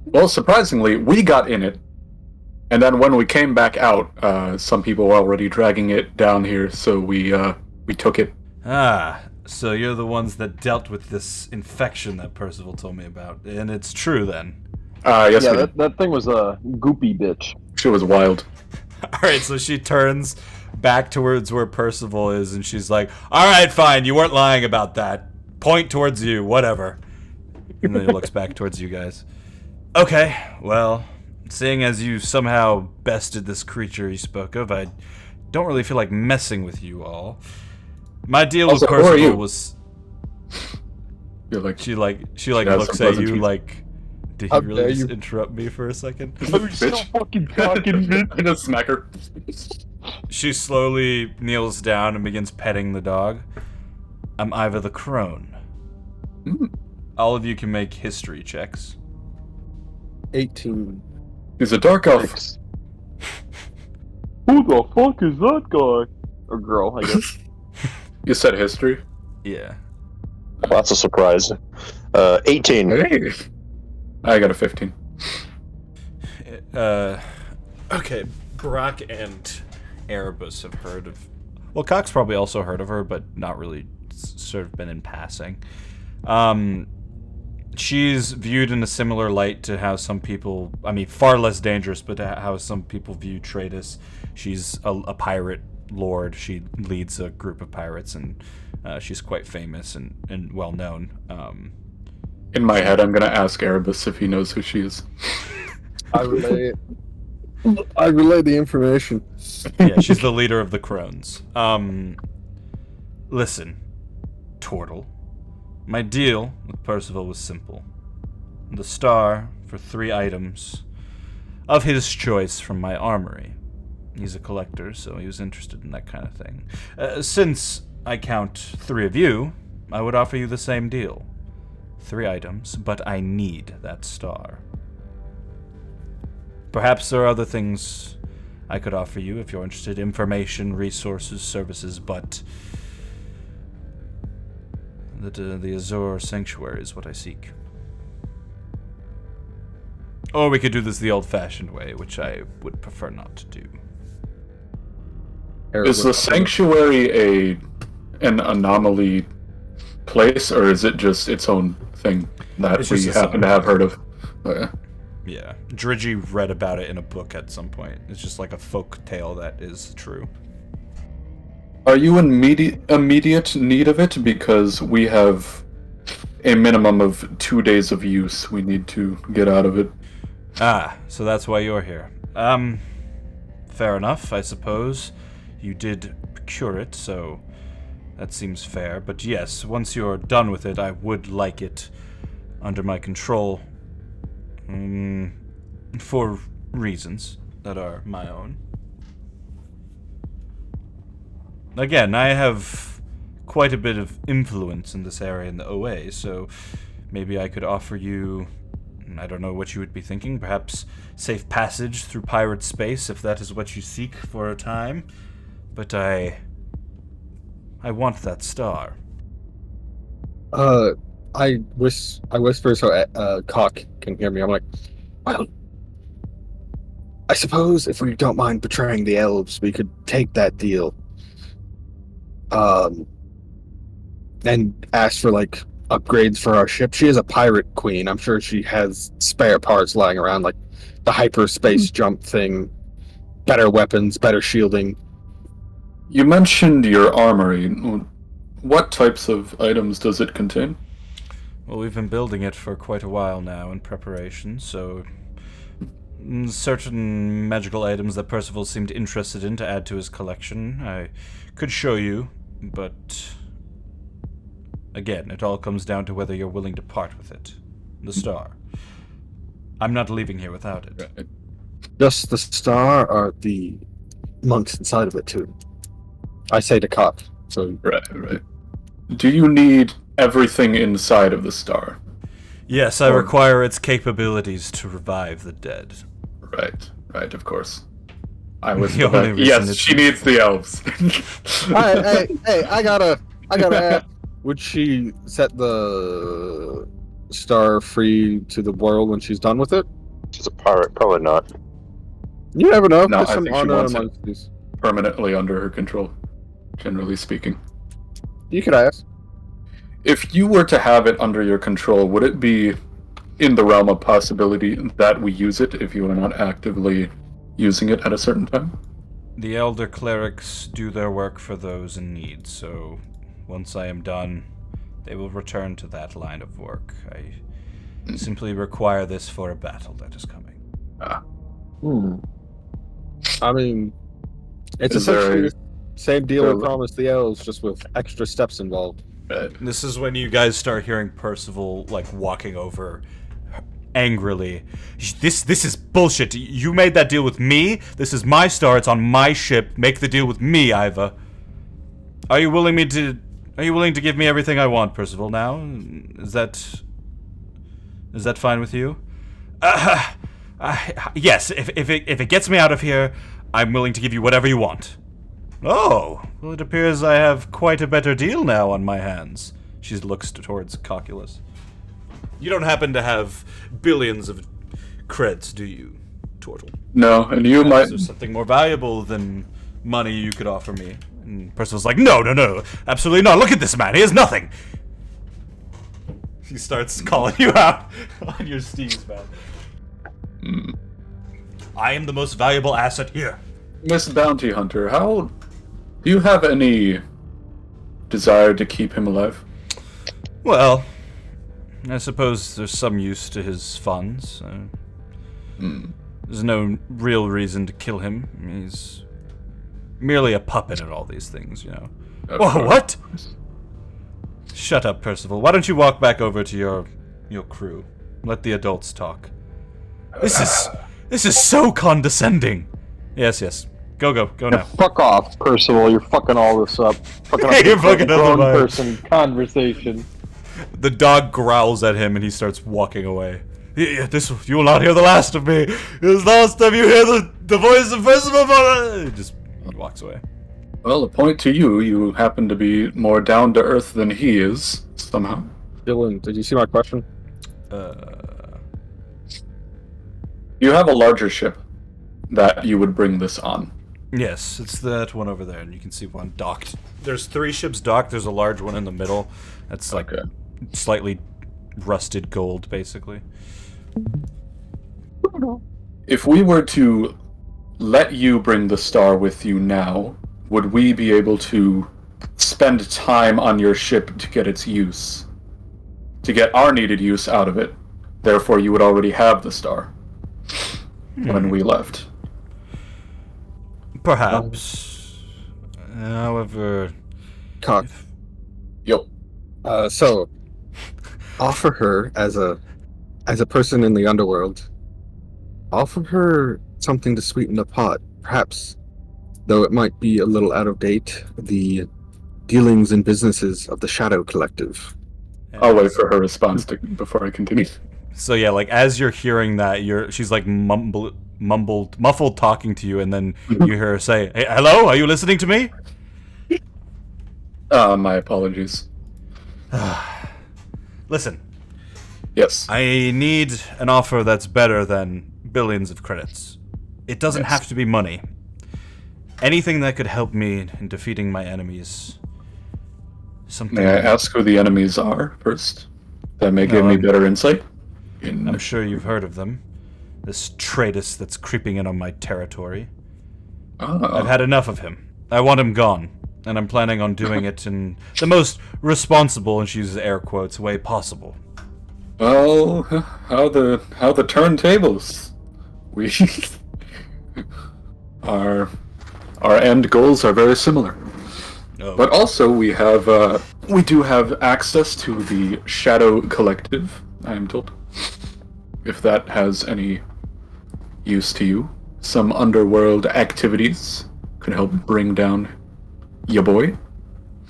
Well, surprisingly, we got in it. And then when we came back out, some people were already dragging it down here, so we took it. Ah, so you're the ones that dealt with this infection that Percival told me about. And it's true then. Yes, Yeah, we did. that thing was a goopy bitch. She was wild. Alright, so she turns back towards where Percival is, and she's like, "Alright, fine, you weren't lying about that. Point towards you, whatever." And then he looks back towards you guys. "Okay, well, seeing as you somehow bested this creature you spoke of, I don't really feel like messing with you all. My deal Also, with who are Percival you? was..." You're like, She has looks some at you pleasantries. like, "Did How he dare really just you." interrupt me for a second?" bitch. fucking talking, bitch. I'm gonna smack her. She slowly kneels down and begins petting the dog. "I'm Ivah the Crone. Mm. All of you can make history checks." 18. He's a dark elf. Who the fuck is that guy? Or girl, I guess. You said history? Yeah. Well, that's a surprise. 18. Hey. I got a 15. Okay, Brock and Erebus have heard of... Well, Cox probably also heard of her, but not really sort of been in passing. She's viewed in a similar light to how some people... I mean, far less dangerous, but how some people view Tratus. She's a pirate lord. She leads a group of pirates, and she's quite famous and well-known. In my head, I'm gonna ask Erebus if he knows who she is. I relay the information. Yeah, she's the leader of the Crones. Listen, Tortle. My deal with Percival was simple. The star for 3 items of his choice from my armory. He's a collector, so he was interested in that kind of thing. Since I count 3 of you, I would offer you the same deal. 3 items, but I need that star. Perhaps there are other things I could offer you if you're interested. Information, resources, services, but the Azure Sanctuary is what I seek. Or we could do this the old-fashioned way, which I would prefer not to do. Is the sanctuary an anomaly place, or is it just its own thing that It's we just its happen own to have thing. heard of? Okay. Yeah, Dridgy read about it in a book at some point. It's just like a folk tale that is true. Are you in immediate need of it? Because we have a minimum of 2 days of use we need to get out of it. Ah, so that's why you're here. Fair enough, I suppose. You did procure it, so that seems fair. But yes, once you're done with it, I would like it under my control. For reasons that are my own. Again, I have quite a bit of influence in this area in the OA, so maybe I could offer you, I don't know what you would be thinking, perhaps safe passage through pirate space if that is what you seek for a time. But I want that star. I whisper so Cock can hear me. I'm like, well, I suppose if we don't mind betraying the elves, we could take that deal. And ask for like upgrades for our ship. She is a pirate queen. I'm sure she has spare parts lying around, like the hyperspace jump thing, better weapons, better shielding. You mentioned your armory. What types of items does it contain? Well, we've been building it for quite a while now in preparation, so certain magical items that Percival seemed interested in to add to his collection, I could show you, but again, it all comes down to whether you're willing to part with it. The star. I'm not leaving here without it. Right. Just the star or the monks inside of it too? I say to Cock. So Right. Do you need everything inside of the star? Yes, I require its capabilities to revive the dead. Right, of course. I was The only reason yes, it's- she needs the elves. hey, I gotta ask. Would she set the star free to the world when she's done with it? She's a pirate, probably not. You never know. No, There's I some think she honor wants it. amongst these. Permanently under her control, generally speaking. You could ask. If you were to have it under your control, would it be in the realm of possibility that we use it if you are not actively using it at a certain time? The elder clerics do their work for those in need, so once I am done, they will return to that line of work. I simply require this for a battle that is coming. I mean, it's Is there essentially a- the same deal there we a- promised the elves, just with extra steps involved. This is when you guys start hearing Percival, like, walking over angrily. This is bullshit. You made that deal with me. This is my star. It's on my ship. Make the deal with me, Ivah. Are you willing to give me everything I want, Percival, now? Is that fine with you? Yes, if it gets me out of here, I'm willing to give you whatever you want. Oh, well, it appears I have quite a better deal now on my hands. She looks towards Cocculus. You don't happen to have billions of creds, do you, Tortle? No, and you might. Is there something more valuable than money you could offer me? And Percival's like, no, absolutely not. Look at this man, he has nothing. He starts calling you out on your steeds, man. I am the most valuable asset here. Miss Bounty Hunter, how do you have any desire to keep him alive? Well, I suppose there's some use to his funds. There's no real reason to kill him. He's merely a puppet in all these things, you know. Whoa, what? Shut up, Percival. Why don't you walk back over to your crew? Let the adults talk. This is so condescending. Yes. Go now. Fuck off, Percival. You're fucking all this up. Fucking Hey, you're fucking up grown the vibe. person conversation. The dog growls at him and he starts walking away. You will not hear the last of me. This last time you hear the voice of Percival. He just walks away. Well, a point to you. You happen to be more down to earth than he is, somehow. Dylan, did you see my question? You have a larger ship that you would bring this on. Yes, it's that one over there, and you can see one docked. There's 3 ships docked. There's a large one in the middle. That's like Okay. slightly rusted gold, basically. If we were to let you bring the star with you now, would we be able to spend time on your ship to get its use? To get our needed use out of it? Therefore, you would already have the star when we left. Perhaps. However, Cock. Yo. So offer her as a person in the underworld. Offer her something to sweeten the pot. Perhaps, though it might be a little out of date, the dealings and businesses of the Shadow Collective. I'll wait for her response before I continue. So yeah, like as you're hearing that, she's like muffled talking to you, and then you hear her say, "Hey, hello, are you listening to me?" My apologies. Listen, Yes. I need an offer that's better than billions of credits. It doesn't have to be money. Anything that could help me in defeating my enemies. Something. May I ask who the enemies are first? That may give me better insight. I'm sure you've heard of them. This Tratus that's creeping in on my territory. I've had enough of him. I want him gone. And I'm planning on doing it in the most responsible, and she uses air quotes, way possible. Well, how the turntables? We our end goals are very similar. Oh. But also we do have access to the Shadow Collective, I am told. If that has any use to you. Some underworld activities could help bring down ya boy.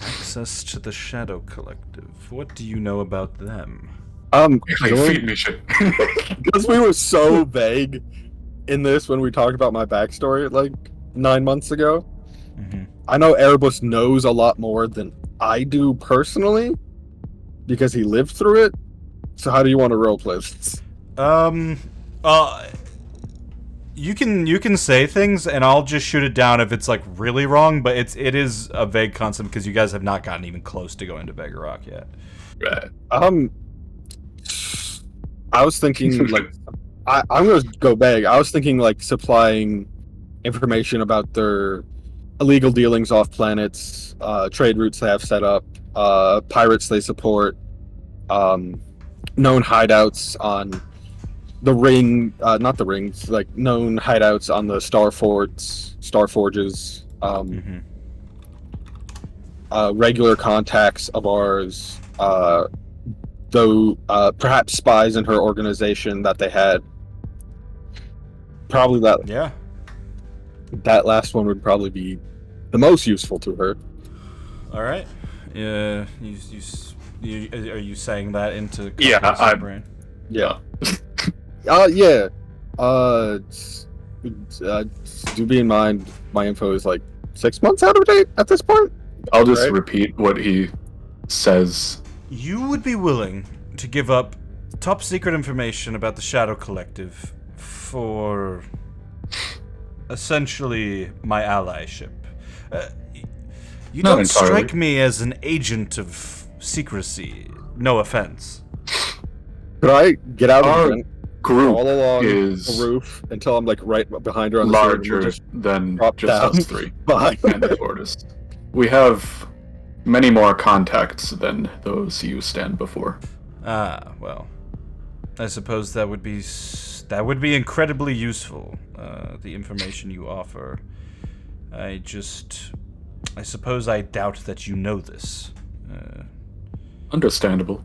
Access to the Shadow Collective. What do you know about them? Feed me shit. Because we were so vague in this when we talked about my backstory like 9 months ago. Mm-hmm. I know Erebus knows a lot more than I do personally because he lived through it. So how do you want to roleplay this? You can say things and I'll just shoot it down if it's like really wrong, but it is a vague concept because you guys have not gotten even close to going to Vegarok yet. Right. I was thinking like I'm gonna go vague. I was thinking like supplying information about their illegal dealings off planets, trade routes they have set up, pirates they support, known hideouts on the ring, not the rings, like known hideouts on the star forges, regular contacts of ours, though perhaps spies in her organization that they had. Probably that last one would probably be the most useful to her. All right. Yeah. Are you saying that into Yeah, brain? Yeah. Yeah. Do be in mind, my info is like 6 months out of date at this point. I'll just repeat what he says. You would be willing to give up top secret information about the Shadow Collective for essentially my allyship. You Not don't entirely. strike me as an agent of secrecy. No offense. Could I get out Our of the vent, group all along is the roof until I'm like right behind her on the stairs and we'll larger just than drop just down us three behind and the tortoise. We have many more contacts than those you stand before. Ah, well, I suppose that would be incredibly useful. The information you offer. I suppose I doubt that you know this. Understandable.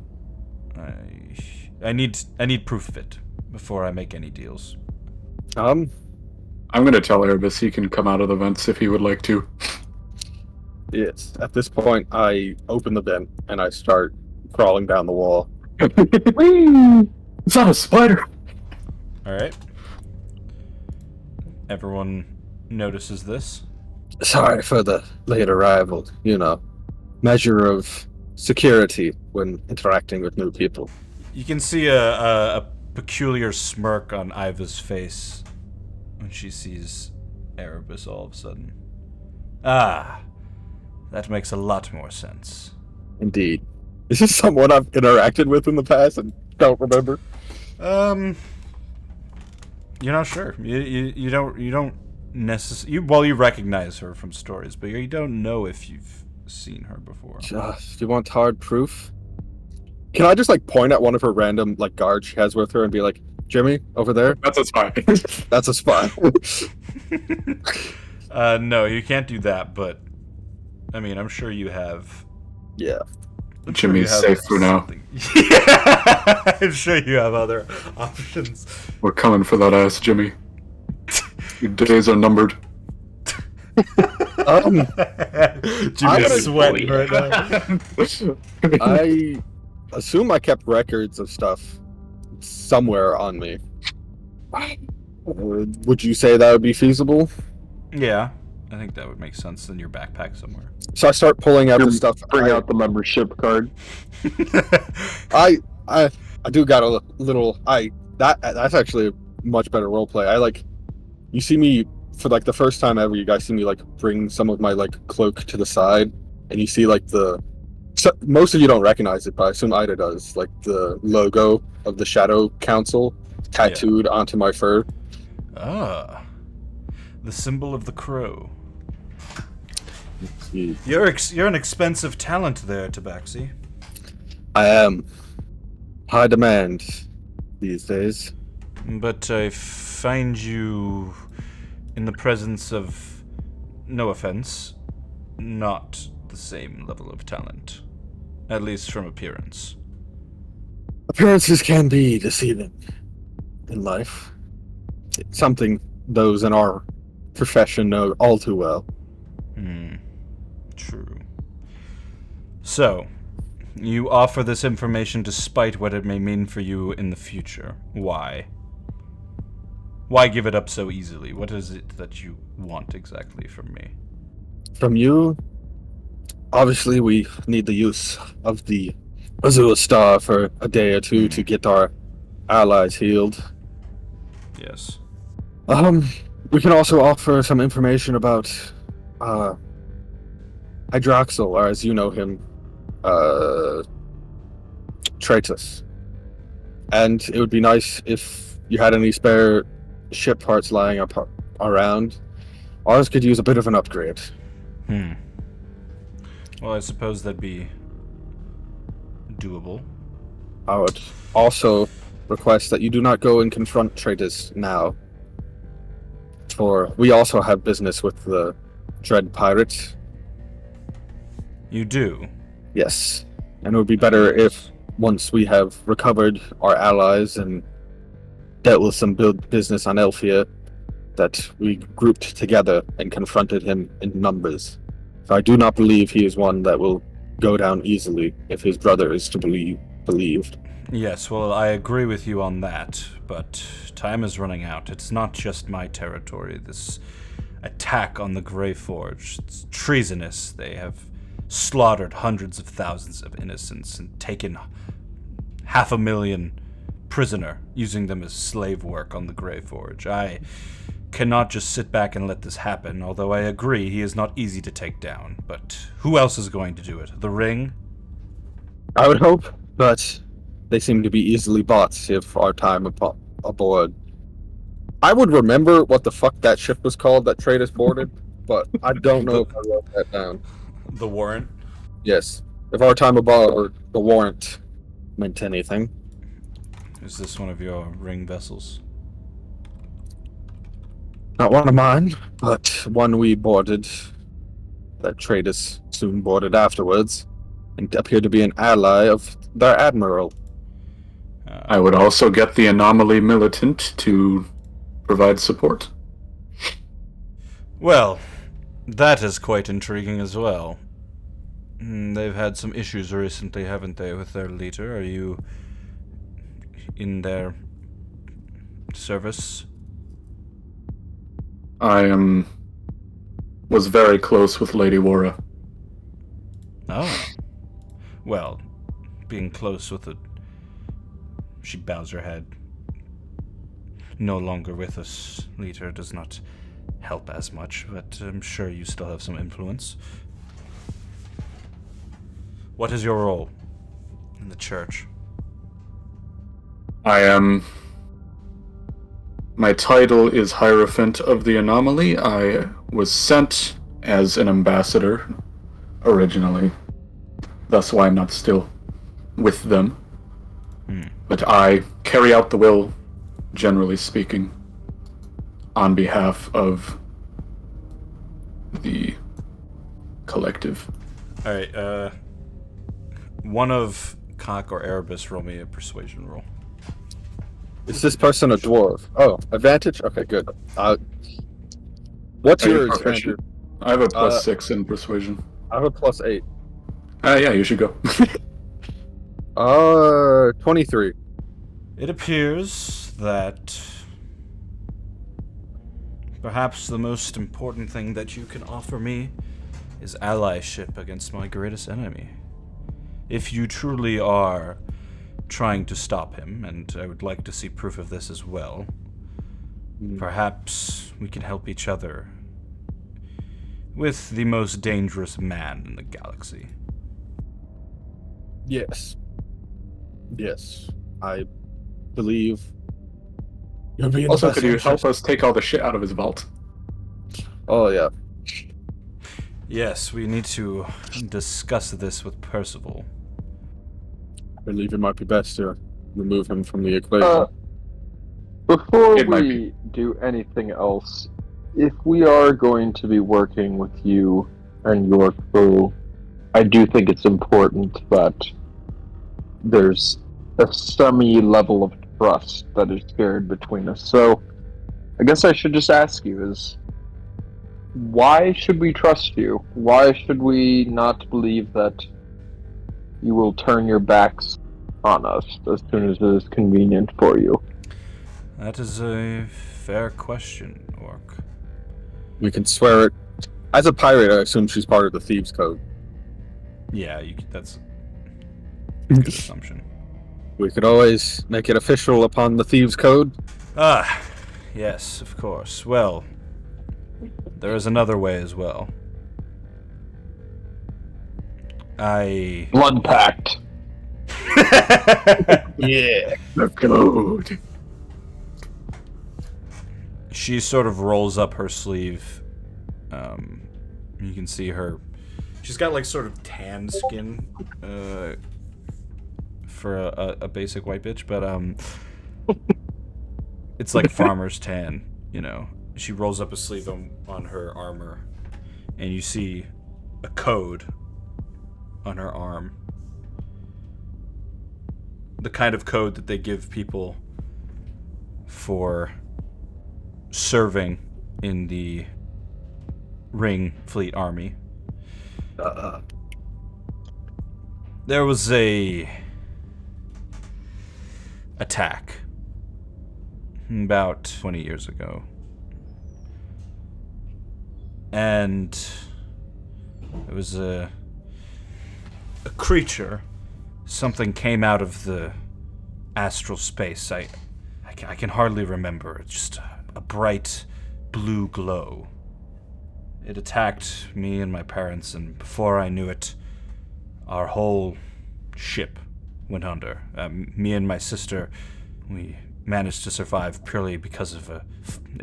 I need proof of it before I make any deals. I'm gonna tell Erebus he can come out of the vents if he would like to. Yes. At this point, I open the vent and I start crawling down the wall. It's not a spider. All right. Everyone notices this. Sorry for the late arrival. Measure of security when interacting with new people. You can see a peculiar smirk on Ivah's face when she sees Erebus all of a sudden. Ah, that makes a lot more sense. Indeed. Is this someone I've interacted with in the past and don't remember? You're not sure. You don't necessarily. Well, you recognize her from stories, but you don't know if you've seen her before. Do you want hard proof? Can I just point at one of her random guards she has with her and be like, Jimmy, over there? That's a spy. That's a spy. No, you can't do that, but I mean, I'm sure you have. Yeah. Jimmy's safe for now. Yeah, I'm sure you have other options. We're coming for that ass, Jimmy. Your days are numbered. Jimmy's sweating right now. I assume I kept records of stuff somewhere on me. Would you say that would be feasible? Yeah, I think that would make sense in your backpack somewhere. So I start pulling out the stuff. Bring out the membership card. I do got a little. That's actually a much better roleplay. You see me for like the first time ever. You guys see me like bring some of my like cloak to the side, and you see like most of you don't recognize it, but I assume Ida does. Like the logo of the Shadow Council tattooed onto my fur. Ah, the symbol of the crow. Yeah. You're an expensive talent there, Tabaxi. I am high demand these days. But I find you in the presence of, no offense, not the same level of talent. At least from appearance. Appearances can be deceiving in life. It's something those in our profession know all too well. True. So, you offer this information despite what it may mean for you in the future. Why? Why give it up so easily? What is it that you want exactly from me? From you, obviously we need the use of the Azula Star for a day or two to get our allies healed. Yes. We can also offer some information about Hydroxyl, or as you know him, Tratus. And it would be nice if you had any spare ship parts lying up around. Ours could use a bit of an upgrade. Well, I suppose that'd be doable. I would also request that you do not go and confront Tratus now. For we also have business with the Dread Pirate. You do? Yes. And it would be better if, once we have recovered our allies and dealt with some business on Elfia, that we grouped together and confronted him in numbers. For I do not believe he is one that will go down easily if his brother is to be believed. Yes, well, I agree with you on that, but time is running out. It's not just my territory. This attack on the Grey Forge, it's treasonous. They have slaughtered hundreds of thousands of innocents and taken 500,000 prisoner, using them as slave work on the Grey Forge. I cannot just sit back and let this happen, although I agree he is not easy to take down. But who else is going to do it? The Ring? I would hope, but they seem to be easily bought if our time aboard. I would remember what the fuck that ship was called that Tratus boarded, but I don't know if I wrote that down. The Warrant? Yes. If our time aboard the Warrant meant anything. Is this one of your Ring vessels? Not one of mine, but one we boarded that Tratus soon boarded afterwards, and appeared to be an ally of their admiral. I would also get the Anomaly Militant to provide support. Well, that is quite intriguing as well. They've had some issues recently, haven't they, with their leader? Are you in their service? I was very close with Lady Wara. Oh. Well, being close with it. She bows her head. No longer with us, leader, does not help as much, but I'm sure you still have some influence. What is your role in the church? My title is Hierophant of the Anomaly. I was sent as an ambassador originally. That's why I'm not still with them. But I carry out the will, generally speaking, on behalf of the collective. All right. One of Cock or Erebus roll me a persuasion roll. Is this person a dwarf? Oh, advantage? Okay, good. What's Are you yours, proficient? Andrew? I have a +6 in persuasion. I have a +8. Yeah, you should go. 23. It appears that perhaps the most important thing that you can offer me is allyship against my greatest enemy. If you truly are trying to stop him, and I would like to see proof of this as well, perhaps we can help each other with the most dangerous man in the galaxy. Yes. Yes. I believe you'll be in Also, the could best you help interest. us take all the shit out of his vault? Oh, yeah. Yes, we need to discuss this with Percival. I believe it might be best to remove him from the equation. Before It might we do anything else, if we are going to be working with you and your crew, I do think it's important that there's a semi-level of trust that is shared between us. So, I guess I should just ask you is, why should we trust you? Why should we not believe that you will turn your backs on us as soon as it is convenient for you? That is a fair question, Orc. We can swear it. As a pirate, I assume she's part of the Thieves' Code. Yeah, that's a good assumption. We could always make it official upon the Thieves' Code. Ah, yes, of course. Well, there is another way as well. Blood pact. Yeah. The code. She sort of rolls up her sleeve. You can see her. She's got like sort of tan skin for a basic white bitch, but it's like farmer's tan, you know. She rolls up a sleeve on her armor, and you see a code on her arm. The kind of code that they give people for serving in the Ring Fleet Army. There was a attack about 20 years ago. And it was a creature. Something came out of the astral space. I can hardly remember. It's just a bright blue glow. It attacked me and my parents, and before I knew it, our whole ship went under. Me and my sister, we managed to survive purely because of a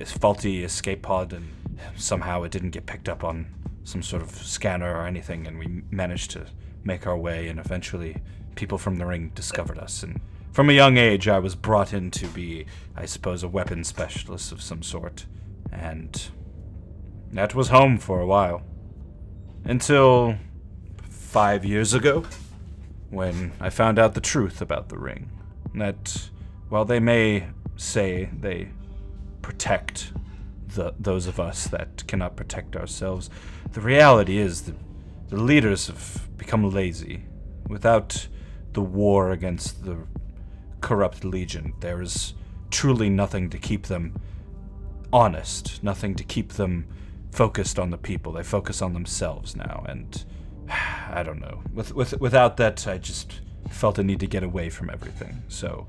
faulty escape pod, and somehow it didn't get picked up on some sort of scanner or anything, and we managed to make our way, and eventually people from the Ring discovered us. And from a young age, I was brought in to be, I suppose, a weapons specialist of some sort, and that was home for a while. Until 5 years ago, when I found out the truth about the Ring. That while they may say they protect those of us that cannot protect ourselves, the reality is that the leaders have become lazy. Without the war against the corrupt Legion, there is truly nothing to keep them honest, nothing to keep them focused on the people. They focus on themselves now, and I don't know. Without that, I just felt a need to get away from everything. So,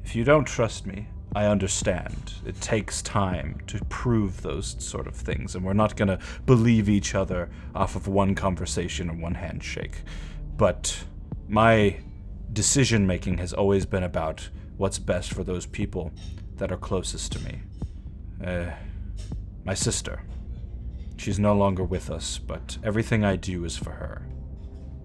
if you don't trust me, I understand. It takes time to prove those sort of things, and we're not gonna believe each other off of one conversation and one handshake. But my decision-making has always been about what's best for those people that are closest to me. My sister. She's no longer with us, but everything I do is for her.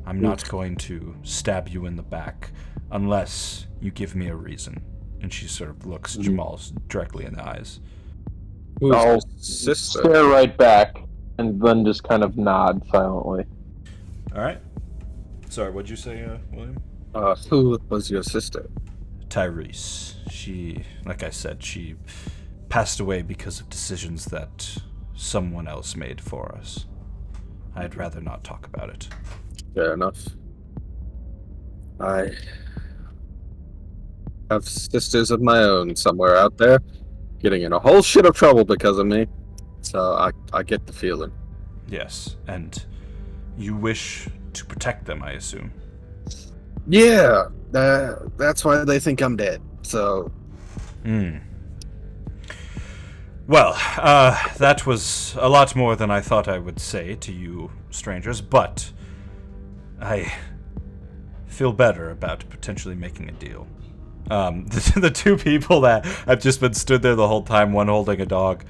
I'm not going to stab you in the back unless you give me a reason. And she sort of looks Jamal directly in the eyes. Who's I'll his sister? stare right back. and then just kind of nod silently. All right. Sorry, what'd you say, William? Who was your sister? Tyrese. She, like I said, she passed away because of decisions that someone else made for us. I'd rather not talk about it. Fair enough. I have sisters of my own somewhere out there, getting in a whole shit of trouble because of me. So I get the feeling. Yes, and you wish to protect them, I assume. Yeah, that's why they think I'm dead. So. Well, that was a lot more than I thought I would say to you strangers, but I feel better about potentially making a deal. The two people that have just been stood there the whole time, one holding a dog,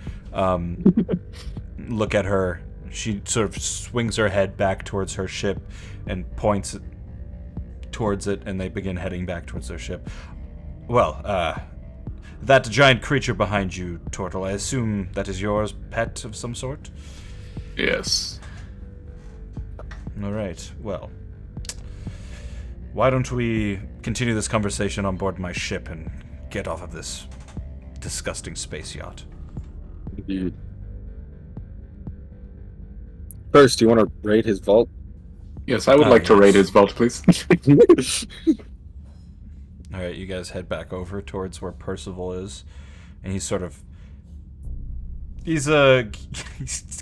look at her. She sort of swings her head back towards her ship and points towards it, and they begin heading back towards their ship. Well, that giant creature behind you, Tortle, I assume that is yours, pet of some sort? Yes. Alright, well. Why don't we continue this conversation on board my ship and get off of this disgusting space yacht? Indeed. First, do you want to raid his vault? Yes, I would like to raid his vault, please. Alright, you guys head back over towards where Percival is, and he's sort of... He's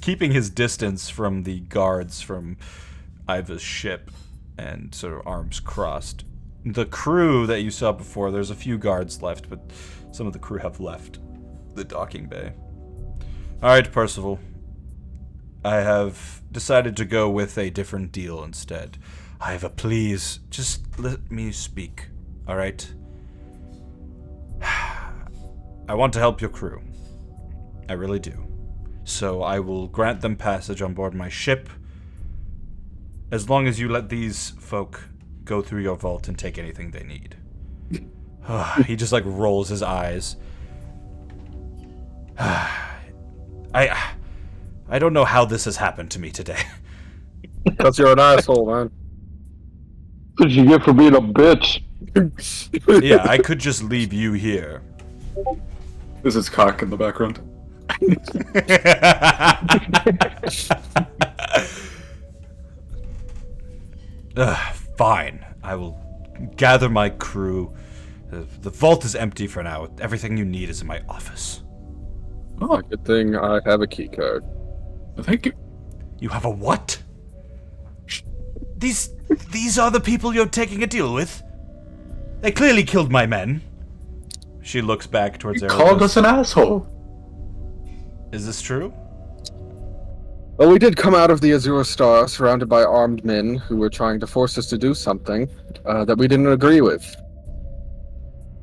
keeping his distance from the guards from Ivah's ship, and sort of arms crossed. The crew that you saw before, there's a few guards left, but some of the crew have left the docking bay. Alright, Percival. I have decided to go with a different deal instead. Ivah, please, just let me speak. Alright? I want to help your crew. I really do. So I will grant them passage on board my ship, as long as you let these folk go through your vault and take anything they need. He just, like, rolls his eyes. I don't know how this has happened to me today. Because you're an asshole, man. What you get for being a bitch? Yeah, I could just leave you here. This is cock in the background. Fine. I will gather my crew. The vault is empty for now. Everything you need is in my office. Oh, Good thing I have a key card. thank you. You have a what? These are the people you're taking a deal with? They clearly killed my men. She looks back towards You Erebus. called us an asshole. Is this true? Well, we did come out of the Azure Star surrounded by armed men who were trying to force us to do something that we didn't agree with.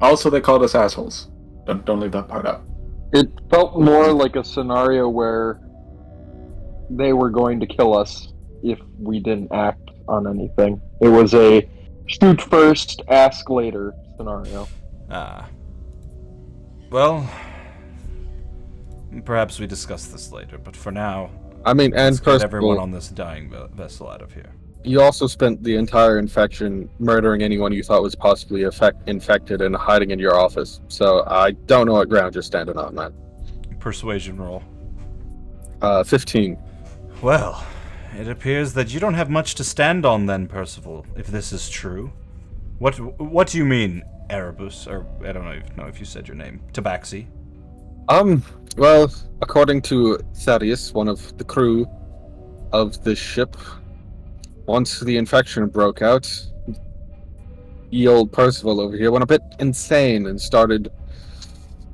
Also, they called us assholes. Don't leave that part out. It felt more like a scenario where they were going to kill us if we didn't act on anything. It was a shoot first, ask later scenario. Well, perhaps we discuss this later, but for now, I mean, and let's get first everyone on this dying vessel out of here. you also spent the entire infection murdering anyone you thought was possibly infected and hiding in your office. So I don't know what ground you're standing on, man. Persuasion roll. 15. Well, it appears that you don't have much to stand on then, Percival, if this is true. What do you mean, Erebus? Or, I don't know if you said your name. Tabaxi? Well, according to Thaddeus, one of the crew of this ship, once the infection broke out, ye old Percival over here went a bit insane and started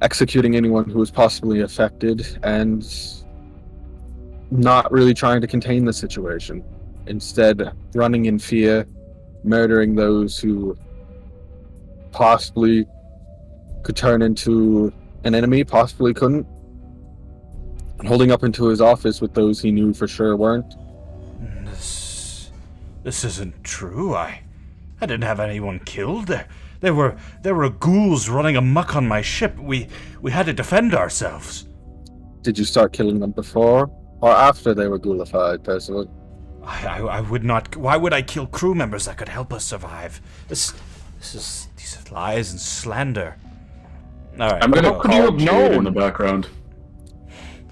executing anyone who was possibly affected and not really trying to contain the situation. Instead, running in fear, murdering those who possibly could turn into an enemy, possibly couldn't, and holding up into his office with those he knew for sure weren't. This isn't true. I didn't have anyone killed. There were ghouls running amok on my ship. We had to defend ourselves. Did you start killing them before? Or after they were ghoulified, personally. I would not. Why would I kill crew members that could help us survive? These are lies and slander. All right. I'm gonna How could you call have Jade in known? the background.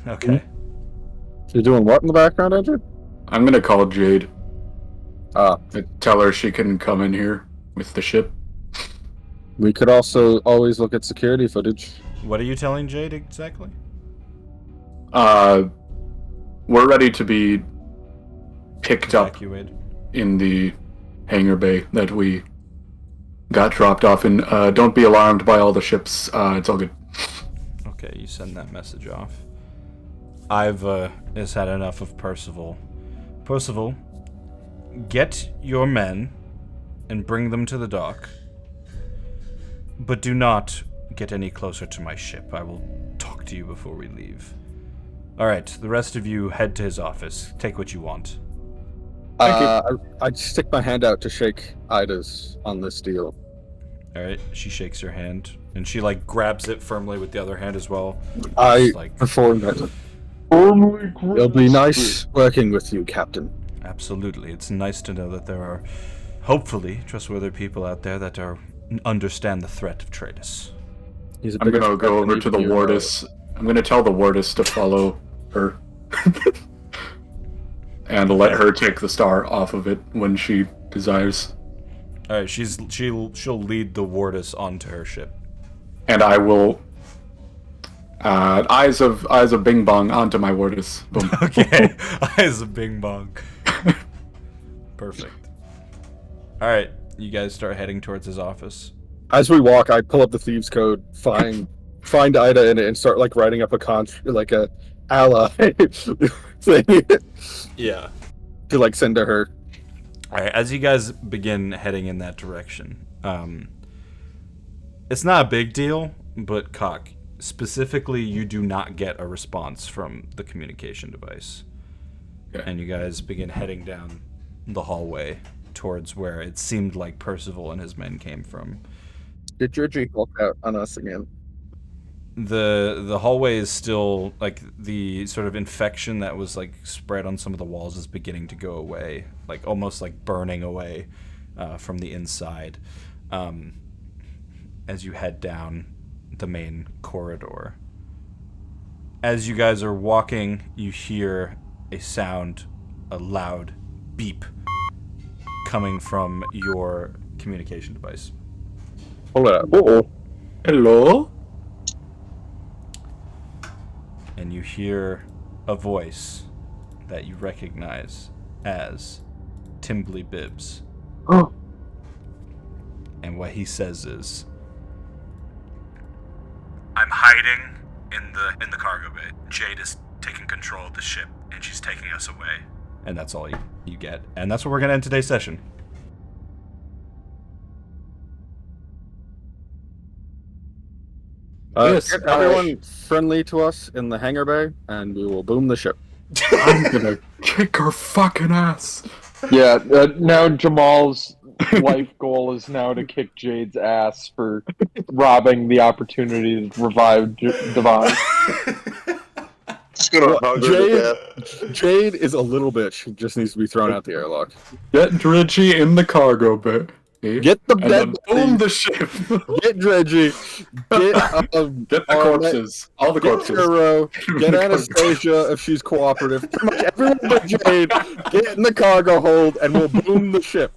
Okay. You're doing what in the background, Andrew? I'm gonna call Jade. Ah, Tell her she can come in here with the ship. we could also always look at security footage. What are you telling Jade exactly? We're ready to be picked up Evacuated. in the hangar bay that we got dropped off in. Don't be alarmed by all the ships. It's all good. Okay, you send that message off. Ivah has had enough of Percival. Percival, get your men and bring them to the dock. But do not get any closer to my ship. I will talk to you before we leave. Alright, the rest of you head to his office. Take what you want. I stick my hand out to shake Ida's on this deal. Alright, she shakes her hand. And she, grabs it firmly with the other hand as well. I Just, perform that. Firmly It'll be nice working with you, Captain. Absolutely. It's nice to know that there are, hopefully, trustworthy people out there that understand the threat of Tratus. He's a I'm bigger gonna threat go than over to the even you know. wardess. I'm gonna tell the wardess to follow her. And let her take the star off of it when she desires. Alright, she'll lead the wardess onto her ship. And I will eyes of Bing Bong onto my wardess. Boom. Okay. Eyes of Bing Bong. Perfect. Alright, you guys start heading towards his office. As we walk, I pull up the thieves' code, find Ida in it, and start writing up a ally thing Yeah. to send to her. Alright, as you guys begin heading in that direction, it's not a big deal, but Cock, specifically, you do not get a response from the communication device. Okay. And you guys begin heading down the hallway towards where it seemed like Percival and his men came from. Did Georgie walk out on us again? The hallway is still the sort of infection that was spread on some of the walls is beginning to go away, almost burning away from the inside as you head down the main corridor. As you guys are walking, you hear a sound, a loud beep coming from your communication device. Pull it up. Uh-oh. Hello? And you hear a voice that you recognize as Timbly Bibbs. Oh. And what he says is, I'm hiding in the cargo bay. Jade is taking control of the ship, and she's taking us away. and that's all you get. And that's where we're going to end today's session. Yes, Get everyone friendly to us in the hangar bay, and we will boom the ship. I'm gonna kick her fucking ass. Yeah, now Jamal's life goal is now to kick Jade's ass for robbing the opportunity to revive Devon. Just gonna hug her to death. Jade is a little bitch who just needs to be thrown out the airlock. Get Dredgy in the cargo bay. Get the And then bed. boom the ship. Get Dredgy. Get Get the Arnett, corpses. All the Get corpses. Hero. Get Anastasia if she's cooperative. Pretty much everyone but Jade. Get in the cargo hold, and we'll boom the ship.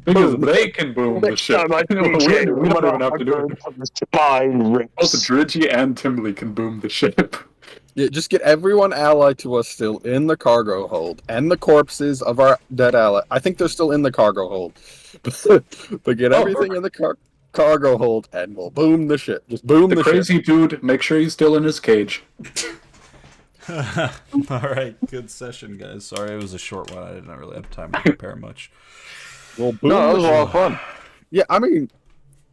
Because they can boom the ship. we don't even have to do it. Spine Both rips. Dredgy and Timley can boom the ship. Yeah, just get everyone allied to us still in the cargo hold, and the corpses of our dead ally. I think they're still in the cargo hold, but get everything in the cargo hold, and we'll boom the ship. Just boom The the crazy ship. dude, make sure he's still in his cage. Alright, good session, guys. Sorry it was a short one. I didn't really have time to prepare much. We'll boom No, that the was a ship. lot of fun. Yeah, I mean,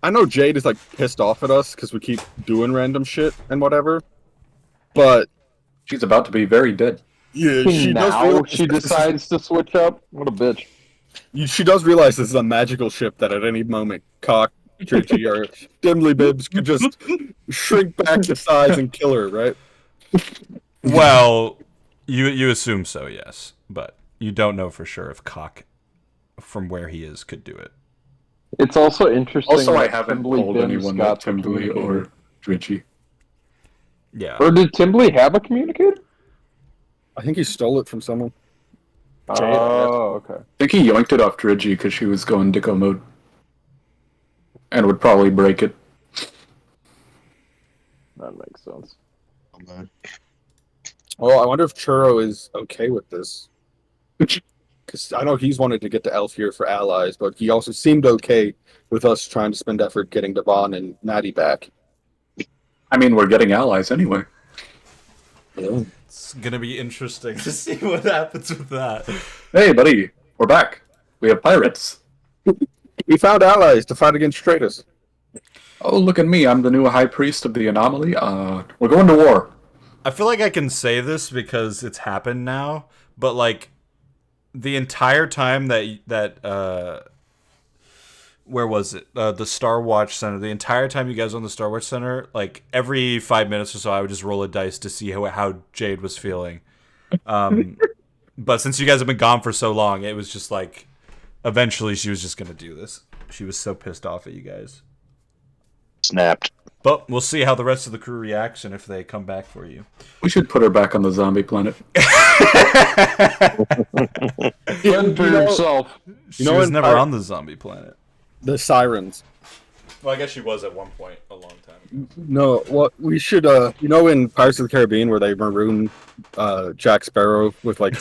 I know Jade is pissed off at us because we keep doing random shit and whatever, but She's about to be very dead. yeah, she does Now realize she decides to switch up. What a bitch. She does realize this is a magical ship that at any moment Cock, Trichy, or Dimly Bibs could just shrink back to size and kill her, right? Well, You assume so, yes, but you don't know for sure if Cock, from where he is, could do it. It's also interesting. Also, I that haven't Timbley told Bim's anyone got that the Timbley communicator. or Dritchy. Yeah. Or did Timbley have a communicator? I think he stole it from someone. Oh, okay. I think he yoinked it off Dritchy because she was going Dicko mode. And would probably break it. That makes sense. Well, I wonder if Churro is okay with this. Because I know he's wanted to get the elf here for allies, but he also seemed okay with us trying to spend effort getting Devon and Maddie back. I mean, we're getting allies anyway. Yeah. It's gonna be interesting to see what happens with that. Hey, buddy, we're back. We have pirates. We found allies to fight against traitors. Oh, look at me. I'm the new high priest of the anomaly. We're going to war. I feel like I can say this because it's happened now, but like the entire time that where was it? The Star Watch Center. The entire time you guys were on the Star Watch Center, like every 5 minutes or so, I would just roll a dice to see how Jade was feeling. But since you guys have been gone for so long, it was just like eventually she was just gonna do this. She was so pissed off at you guys. Snapped. But we'll see how the rest of the crew reacts and if they come back for you. We should put her back on the zombie planet. Fend for yourself. She was never on the zombie planet. The sirens. Well, I guess she was at one point a long time ago. No, what we should, in Pirates of the Caribbean where they maroon Jack Sparrow with like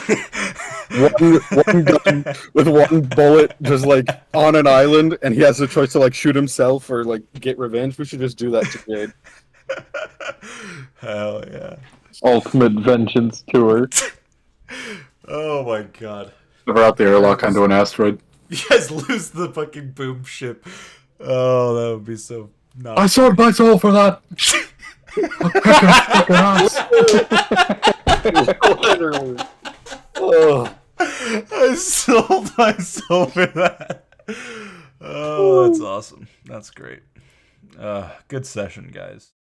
one gun with one bullet just like on an island, and he has the choice to like shoot himself or like get revenge. We should just do that to Jade. Hell yeah. Ultimate Vengeance Tour. Oh my god. We're out the airlock onto an asteroid. You guys lose the fucking boom ship. Oh, that would be so not. I sold my soul for that. Oh. I sold my soul for that. Oh, that's awesome. That's great. Good session, guys.